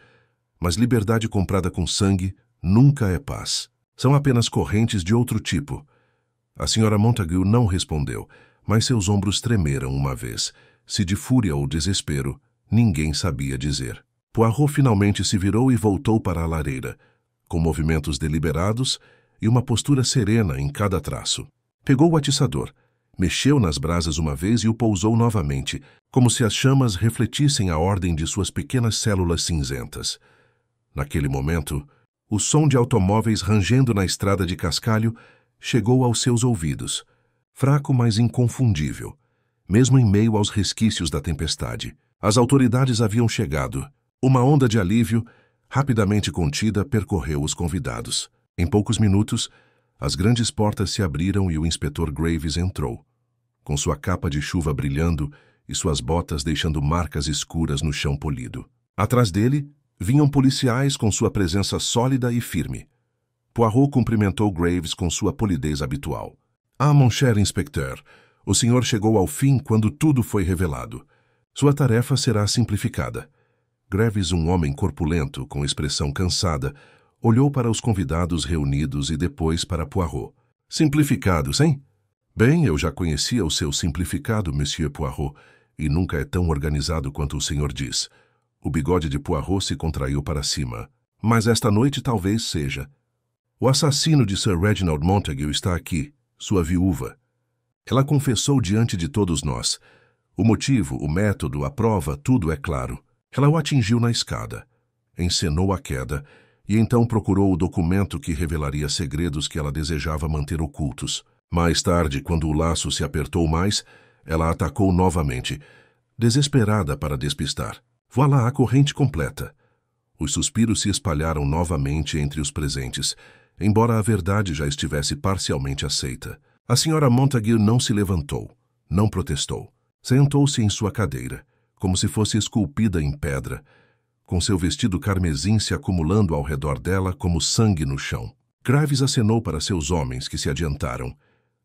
mas liberdade comprada com sangue nunca é paz. São apenas correntes de outro tipo. A senhora Montague não respondeu, mas seus ombros tremeram uma vez. Se de fúria ou desespero, ninguém sabia dizer. Poirot finalmente se virou e voltou para a lareira, com movimentos deliberados e uma postura serena em cada traço. Pegou o atiçador, mexeu nas brasas uma vez e o pousou novamente, como se as chamas refletissem a ordem de suas pequenas células cinzentas. Naquele momento, o som de automóveis rangendo na estrada de cascalho chegou aos seus ouvidos, fraco mas inconfundível, mesmo em meio aos resquícios da tempestade. As autoridades haviam chegado. Uma onda de alívio, rapidamente contida, percorreu os convidados. Em poucos minutos, as grandes portas se abriram e o inspetor Graves entrou, com sua capa de chuva brilhando e suas botas deixando marcas escuras no chão polido. Atrás dele, vinham policiais com sua presença sólida e firme. Poirot cumprimentou Graves com sua polidez habitual. Ah, mon cher inspecteur, o senhor chegou ao fim quando tudo foi revelado. Sua tarefa será simplificada. Graves, um homem corpulento, com expressão cansada, olhou para os convidados reunidos e depois para Poirot. Simplificados, hein? Bem, eu já conhecia o seu simplificado, Monsieur Poirot, e nunca é tão organizado quanto o senhor diz. O bigode de Poirot se contraiu para cima. Mas esta noite talvez seja. O assassino de Sir Reginald Montague está aqui, sua viúva. Ela confessou diante de todos nós. O motivo, o método, a prova, tudo é claro. Ela o atingiu na escada, encenou a queda e então procurou o documento que revelaria segredos que ela desejava manter ocultos. Mais tarde, quando o laço se apertou mais, ela atacou novamente, desesperada para despistar. Voilá, a corrente completa. Os suspiros se espalharam novamente entre os presentes, embora a verdade já estivesse parcialmente aceita. A senhora Montague não se levantou, não protestou. Sentou-se em sua cadeira, como se fosse esculpida em pedra, com seu vestido carmesim se acumulando ao redor dela como sangue no chão. Graves acenou para seus homens, que se adiantaram.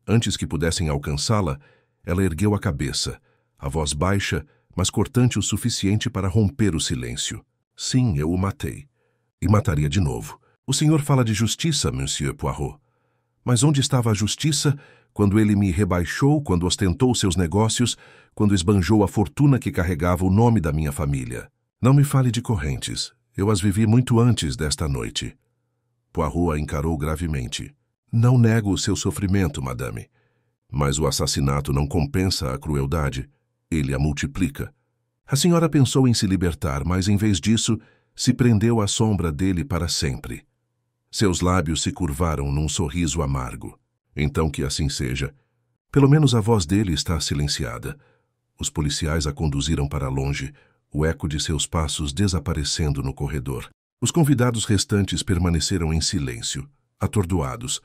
Antes que pudessem alcançá-la, ela ergueu a cabeça, a voz baixa, mas cortante o suficiente para romper o silêncio. Sim, eu o matei. E mataria de novo. O senhor fala de justiça, Monsieur Poirot. Mas onde estava a justiça quando ele me rebaixou, quando ostentou seus negócios, quando esbanjou a fortuna que carregava o nome da minha família? Não me fale de correntes. Eu as vivi muito antes desta noite. Poirot a encarou gravemente. Não nego o seu sofrimento, madame. Mas o assassinato não compensa a crueldade. Ele a multiplica. A senhora pensou em se libertar, mas em vez disso, se prendeu à sombra dele para sempre. Seus lábios se curvaram num sorriso amargo. Então que assim seja. Pelo menos a voz dele está silenciada. Os policiais a conduziram para longe, o eco de seus passos desaparecendo no corredor. Os convidados restantes permaneceram em silêncio, atordoados.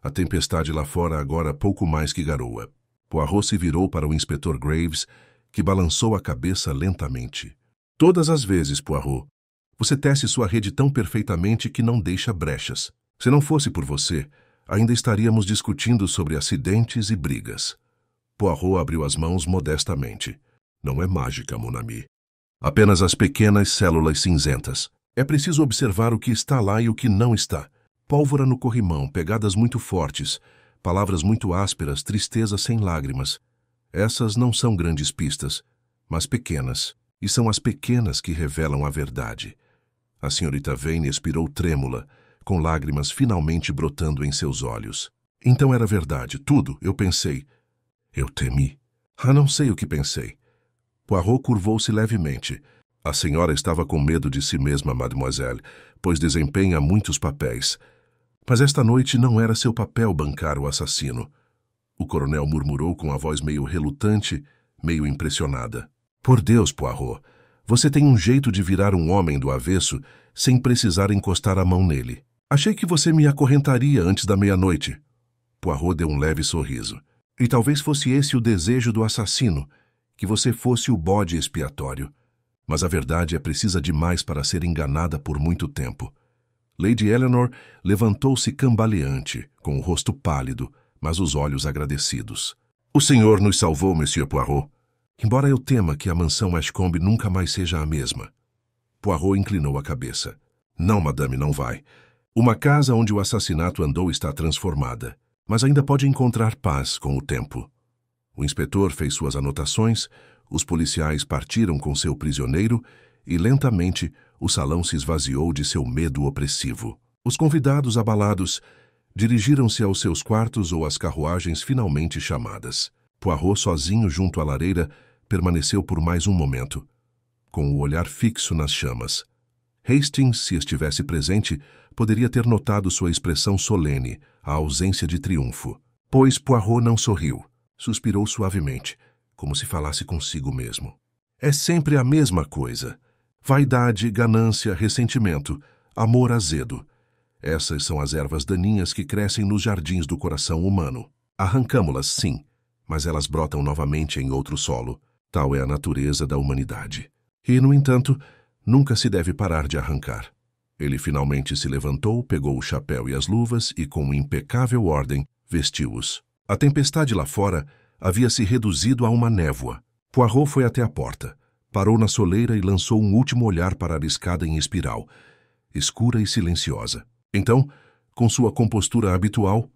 A tempestade lá fora agora pouco mais que garoa. Poirot se virou para o inspetor Graves, que balançou a cabeça lentamente. Todas as vezes, Poirot, você tece sua rede tão perfeitamente que não deixa brechas. Se não fosse por você, ainda estaríamos discutindo sobre acidentes e brigas. Poirot abriu as mãos modestamente. Não é mágica, mon ami. Apenas as pequenas células cinzentas. É preciso observar o que está lá e o que não está. Pólvora no corrimão, pegadas muito fortes, palavras muito ásperas, tristeza sem lágrimas. Essas não são grandes pistas, mas pequenas, e são as pequenas que revelam a verdade. A senhorita Vane expirou trêmula, com lágrimas finalmente brotando em seus olhos. Então era verdade, tudo, eu pensei. Eu temi. Não sei o que pensei. Poirot curvou-se levemente. A senhora estava com medo de si mesma, mademoiselle, pois desempenha muitos papéis. Mas esta noite não era seu papel bancar o assassino. O coronel murmurou com a voz meio relutante, meio impressionada. Por Deus, Poirot, você tem um jeito de virar um homem do avesso sem precisar encostar a mão nele. Achei que você me acorrentaria antes da meia-noite. Poirot deu um leve sorriso. E talvez fosse esse o desejo do assassino, que você fosse o bode expiatório. Mas a verdade é precisa demais para ser enganada por muito tempo. Lady Eleanor levantou-se cambaleante, com o rosto pálido, mas os olhos agradecidos. O senhor nos salvou, Monsieur Poirot. Embora eu tema que a mansão Ashcombe nunca mais seja a mesma. Poirot inclinou a cabeça. Não, madame, não vai. Uma casa onde o assassinato andou está transformada, mas ainda pode encontrar paz com o tempo. O inspetor fez suas anotações, os policiais partiram com seu prisioneiro e, lentamente, o salão se esvaziou de seu medo opressivo. Os convidados, abalados, dirigiram-se aos seus quartos ou às carruagens finalmente chamadas. Poirot, sozinho junto à lareira, permaneceu por mais um momento, com o olhar fixo nas chamas. Hastings, se estivesse presente, poderia ter notado sua expressão solene, a ausência de triunfo. Pois Poirot não sorriu. Suspirou suavemente, como se falasse consigo mesmo. É sempre a mesma coisa. Vaidade, ganância, ressentimento, amor azedo. Essas são as ervas daninhas que crescem nos jardins do coração humano. Arrancamo-las, sim, mas elas brotam novamente em outro solo. Tal é a natureza da humanidade. E, no entanto, nunca se deve parar de arrancar. Ele finalmente se levantou, pegou o chapéu e as luvas e, com impecável ordem, vestiu-os. A tempestade lá fora havia se reduzido a uma névoa. Poirot foi até a porta, parou na soleira e lançou um último olhar para a escada em espiral, escura e silenciosa. Então, com sua compostura habitual,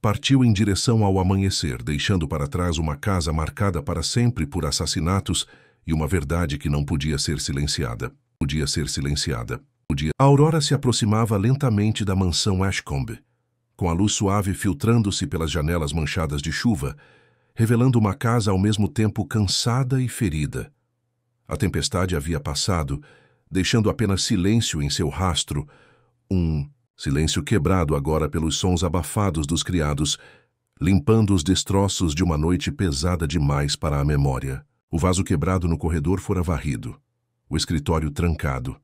partiu em direção ao amanhecer, deixando para trás uma casa marcada para sempre por assassinatos e uma verdade que não podia ser silenciada. A aurora se aproximava lentamente da mansão Ashcombe, com a luz suave filtrando-se pelas janelas manchadas de chuva, revelando uma casa ao mesmo tempo cansada e ferida. A tempestade havia passado, deixando apenas silêncio em seu rastro, um silêncio quebrado agora pelos sons abafados dos criados, limpando os destroços de uma noite pesada demais para a memória. O vaso quebrado no corredor fora varrido, o escritório trancado,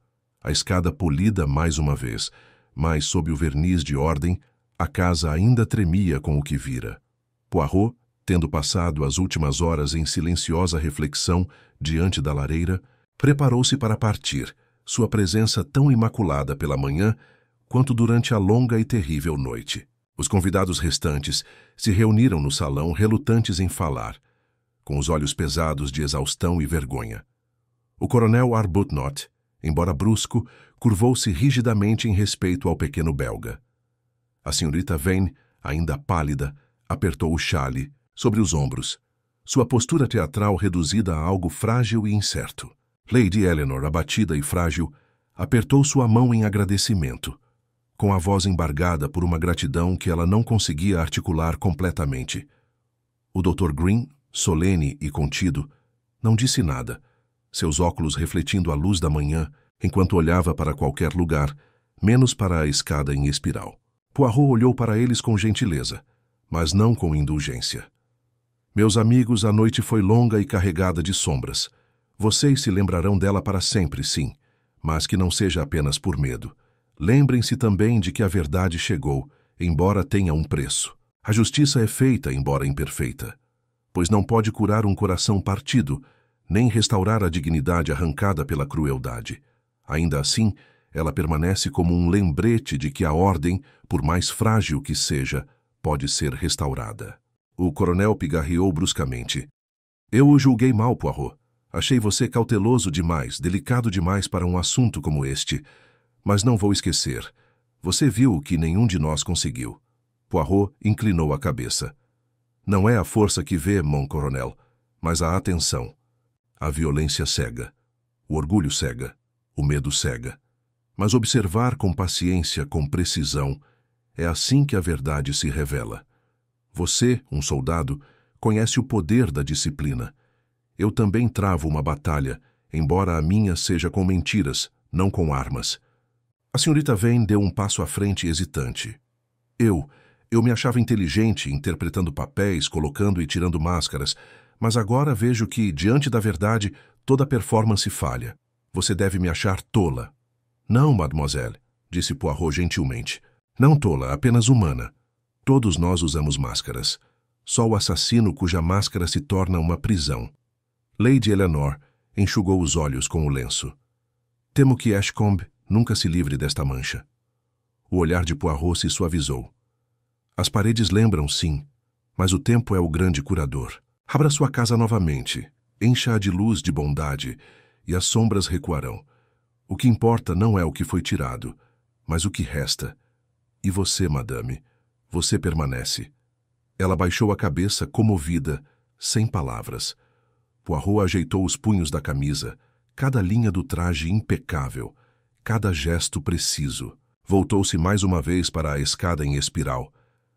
a escada polida mais uma vez, mas sob o verniz de ordem, a casa ainda tremia com o que vira. Poirot, tendo passado as últimas horas em silenciosa reflexão diante da lareira, preparou-se para partir, sua presença tão imaculada pela manhã quanto durante a longa e terrível noite. Os convidados restantes se reuniram no salão relutantes em falar, com os olhos pesados de exaustão e vergonha. O coronel Arbuthnot, embora brusco, curvou-se rigidamente em respeito ao pequeno belga. A senhorita Vane, ainda pálida, apertou o chale sobre os ombros, sua postura teatral reduzida a algo frágil e incerto. Lady Eleanor, abatida e frágil, apertou sua mão em agradecimento, com a voz embargada por uma gratidão que ela não conseguia articular completamente. O Dr. Green, solene e contido, não disse nada, seus óculos refletindo a luz da manhã enquanto olhava para qualquer lugar, menos para a escada em espiral. Poirot olhou para eles com gentileza, mas não com indulgência. Meus amigos, a noite foi longa e carregada de sombras. Vocês se lembrarão dela para sempre, sim, mas que não seja apenas por medo. Lembrem-se também de que a verdade chegou, embora tenha um preço. A justiça é feita, embora imperfeita, pois não pode curar um coração partido, nem restaurar a dignidade arrancada pela crueldade. Ainda assim, ela permanece como um lembrete de que a ordem, por mais frágil que seja, pode ser restaurada. O coronel pigarreou bruscamente. Eu o julguei mal, Poirot. Achei você cauteloso demais, delicado demais para um assunto como este. Mas não vou esquecer. Você viu o que nenhum de nós conseguiu. Poirot inclinou a cabeça. Não é a força que vê, mon coronel, mas a atenção. A violência cega. O orgulho cega. O medo cega. Mas observar com paciência, com precisão, é assim que a verdade se revela. Você, um soldado, conhece o poder da disciplina. Eu também travo uma batalha, embora a minha seja com mentiras, não com armas. A senhorita Vane deu um passo à frente hesitante. Eu me achava inteligente, interpretando papéis, colocando e tirando máscaras, mas agora vejo que, diante da verdade, toda performance falha. Você deve me achar tola. Não, mademoiselle, disse Poirot gentilmente. Não tola, apenas humana. Todos nós usamos máscaras. Só o assassino cuja máscara se torna uma prisão. Lady Eleanor enxugou os olhos com o lenço. Temo que Ashcombe nunca se livre desta mancha. O olhar de Poirot se suavizou. As paredes lembram, sim, mas o tempo é o grande curador. Abra sua casa novamente, encha-a de luz, de bondade, e as sombras recuarão. O que importa não é o que foi tirado, mas o que resta. E você, madame, você permanece. Ela baixou a cabeça, comovida, sem palavras. Poirot ajeitou os punhos da camisa, cada linha do traje impecável, cada gesto preciso. Voltou-se mais uma vez para a escada em espiral,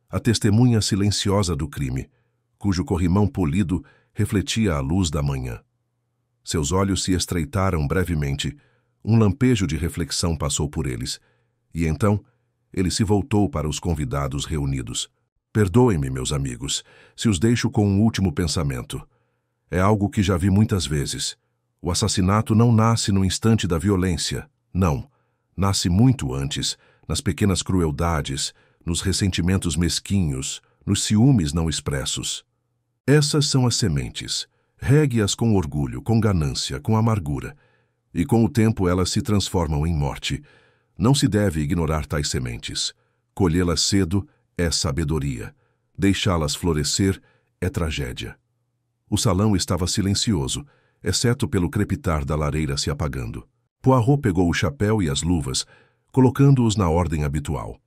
a testemunha silenciosa do crime, cujo corrimão polido refletia a luz da manhã. Seus olhos se estreitaram brevemente, um lampejo de reflexão passou por eles, e então ele se voltou para os convidados reunidos. Perdoem-me, meus amigos, se os deixo com um último pensamento. É algo que já vi muitas vezes. O assassinato não nasce no instante da violência, não. Nasce muito antes, nas pequenas crueldades, nos ressentimentos mesquinhos, nos ciúmes não expressos. Essas são as sementes. Regue-as com orgulho, com ganância, com amargura. E com o tempo elas se transformam em morte. Não se deve ignorar tais sementes. Colhê-las cedo é sabedoria. Deixá-las florescer é tragédia. O salão estava silencioso, exceto pelo crepitar da lareira se apagando. Poirot pegou o chapéu e as luvas, colocando-os na ordem habitual.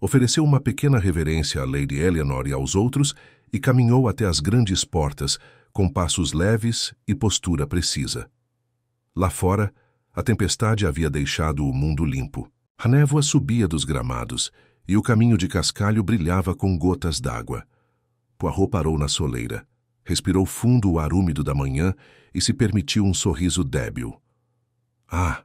Ofereceu uma pequena reverência a Lady Eleanor e aos outros e caminhou até as grandes portas, com passos leves e postura precisa. Lá fora, a tempestade havia deixado o mundo limpo. A névoa subia dos gramados e o caminho de cascalho brilhava com gotas d'água. Poirot parou na soleira, respirou fundo o ar úmido da manhã e se permitiu um sorriso débil. Ah!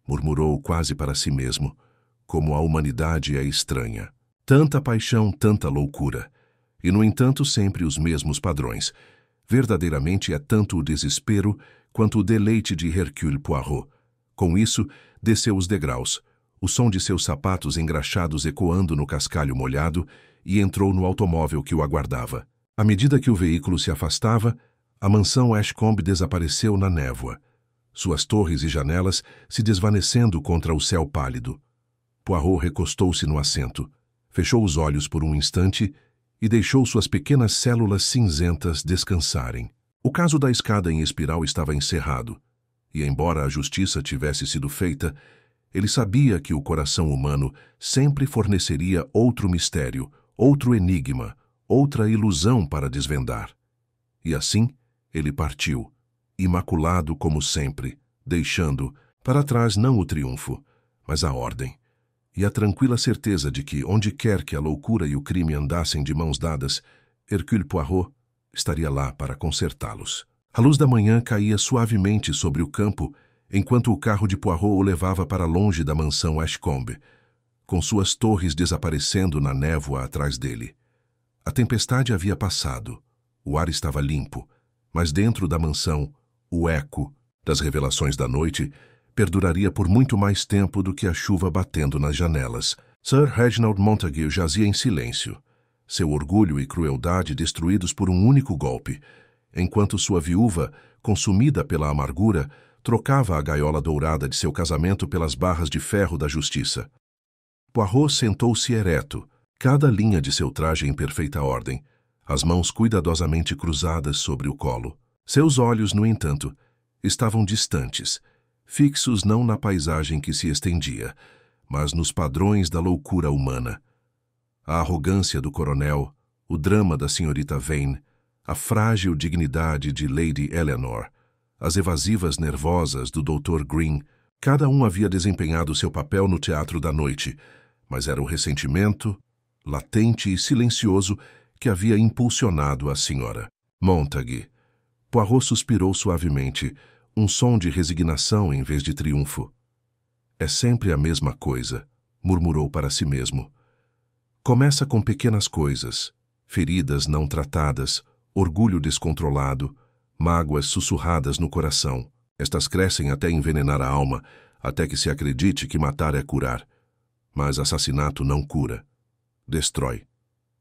Murmurou quase para si mesmo, como a humanidade é estranha. Tanta paixão, tanta loucura. E, no entanto, sempre os mesmos padrões. Verdadeiramente é tanto o desespero quanto o deleite de Hercule Poirot. Com isso, desceu os degraus, o som de seus sapatos engraxados ecoando no cascalho molhado, e entrou no automóvel que o aguardava. À medida que o veículo se afastava, a mansão Ashcombe desapareceu na névoa. suas torres e janelas se desvanecendo contra o céu pálido. Poirot recostou-se no assento, fechou os olhos por um instante e deixou suas pequenas células cinzentas descansarem. O caso da escada em espiral estava encerrado, e embora a justiça tivesse sido feita, ele sabia que o coração humano sempre forneceria outro mistério, outro enigma, outra ilusão para desvendar. E assim, ele partiu, imaculado como sempre, deixando para trás não o triunfo, mas a ordem, e a tranquila certeza de que, onde quer que a loucura e o crime andassem de mãos dadas, Hercule Poirot estaria lá para consertá-los. A luz da manhã caía suavemente sobre o campo, enquanto o carro de Poirot o levava para longe da mansão Ashcombe, com suas torres desaparecendo na névoa atrás dele. A tempestade havia passado, o ar estava limpo, mas dentro da mansão, o eco das revelações da noite perduraria por muito mais tempo do que a chuva batendo nas janelas. Sir Reginald Montague jazia em silêncio, seu orgulho e crueldade destruídos por um único golpe, enquanto sua viúva, consumida pela amargura, trocava a gaiola dourada de seu casamento pelas barras de ferro da justiça. Poirot sentou-se ereto, cada linha de seu traje em perfeita ordem, as mãos cuidadosamente cruzadas sobre o colo. Seus olhos, no entanto, estavam distantes, fixos não na paisagem que se estendia, mas nos padrões da loucura humana. A arrogância do coronel, o drama da senhorita Vane, a frágil dignidade de Lady Eleanor, as evasivas nervosas do Dr. Green, cada um havia desempenhado seu papel no teatro da noite, mas era o ressentimento, latente e silencioso, que havia impulsionado a senhora Montague. Poirot suspirou suavemente, um som de resignação em vez de triunfo. É sempre a mesma coisa, murmurou para si mesmo. Começa com pequenas coisas, feridas não tratadas, orgulho descontrolado, mágoas sussurradas no coração. Estas crescem até envenenar a alma, até que se acredite que matar é curar. Mas assassinato não cura. Destrói.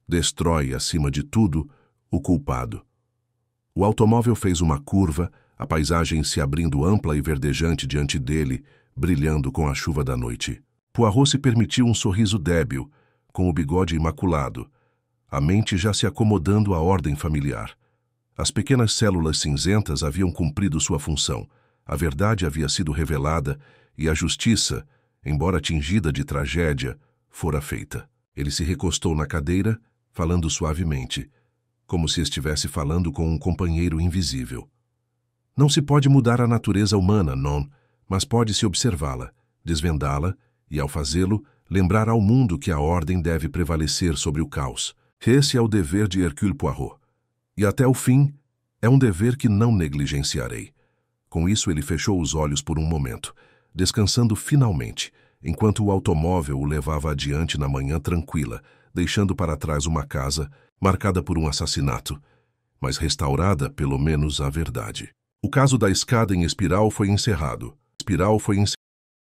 Destrói, acima de tudo, o culpado. O automóvel fez uma curva, a paisagem se abrindo ampla e verdejante diante dele, brilhando com a chuva da noite. Poirot se permitiu um sorriso débil, com o bigode imaculado, a mente já se acomodando à ordem familiar. As pequenas células cinzentas haviam cumprido sua função, a verdade havia sido revelada e a justiça, embora tingida de tragédia, fora feita. Ele se recostou na cadeira, falando suavemente, como se estivesse falando com um companheiro invisível. Não se pode mudar a natureza humana, não, mas pode-se observá-la, desvendá-la e, ao fazê-lo, lembrar ao mundo que a ordem deve prevalecer sobre o caos. Esse é o dever de Hercule Poirot. E até o fim, é um dever que não negligenciarei. Com isso, ele fechou os olhos por um momento, descansando finalmente, enquanto o automóvel o levava adiante na manhã tranquila, deixando para trás uma casa marcada por um assassinato, mas restaurada, pelo menos, a verdade. O caso da escada em espiral foi encerrado.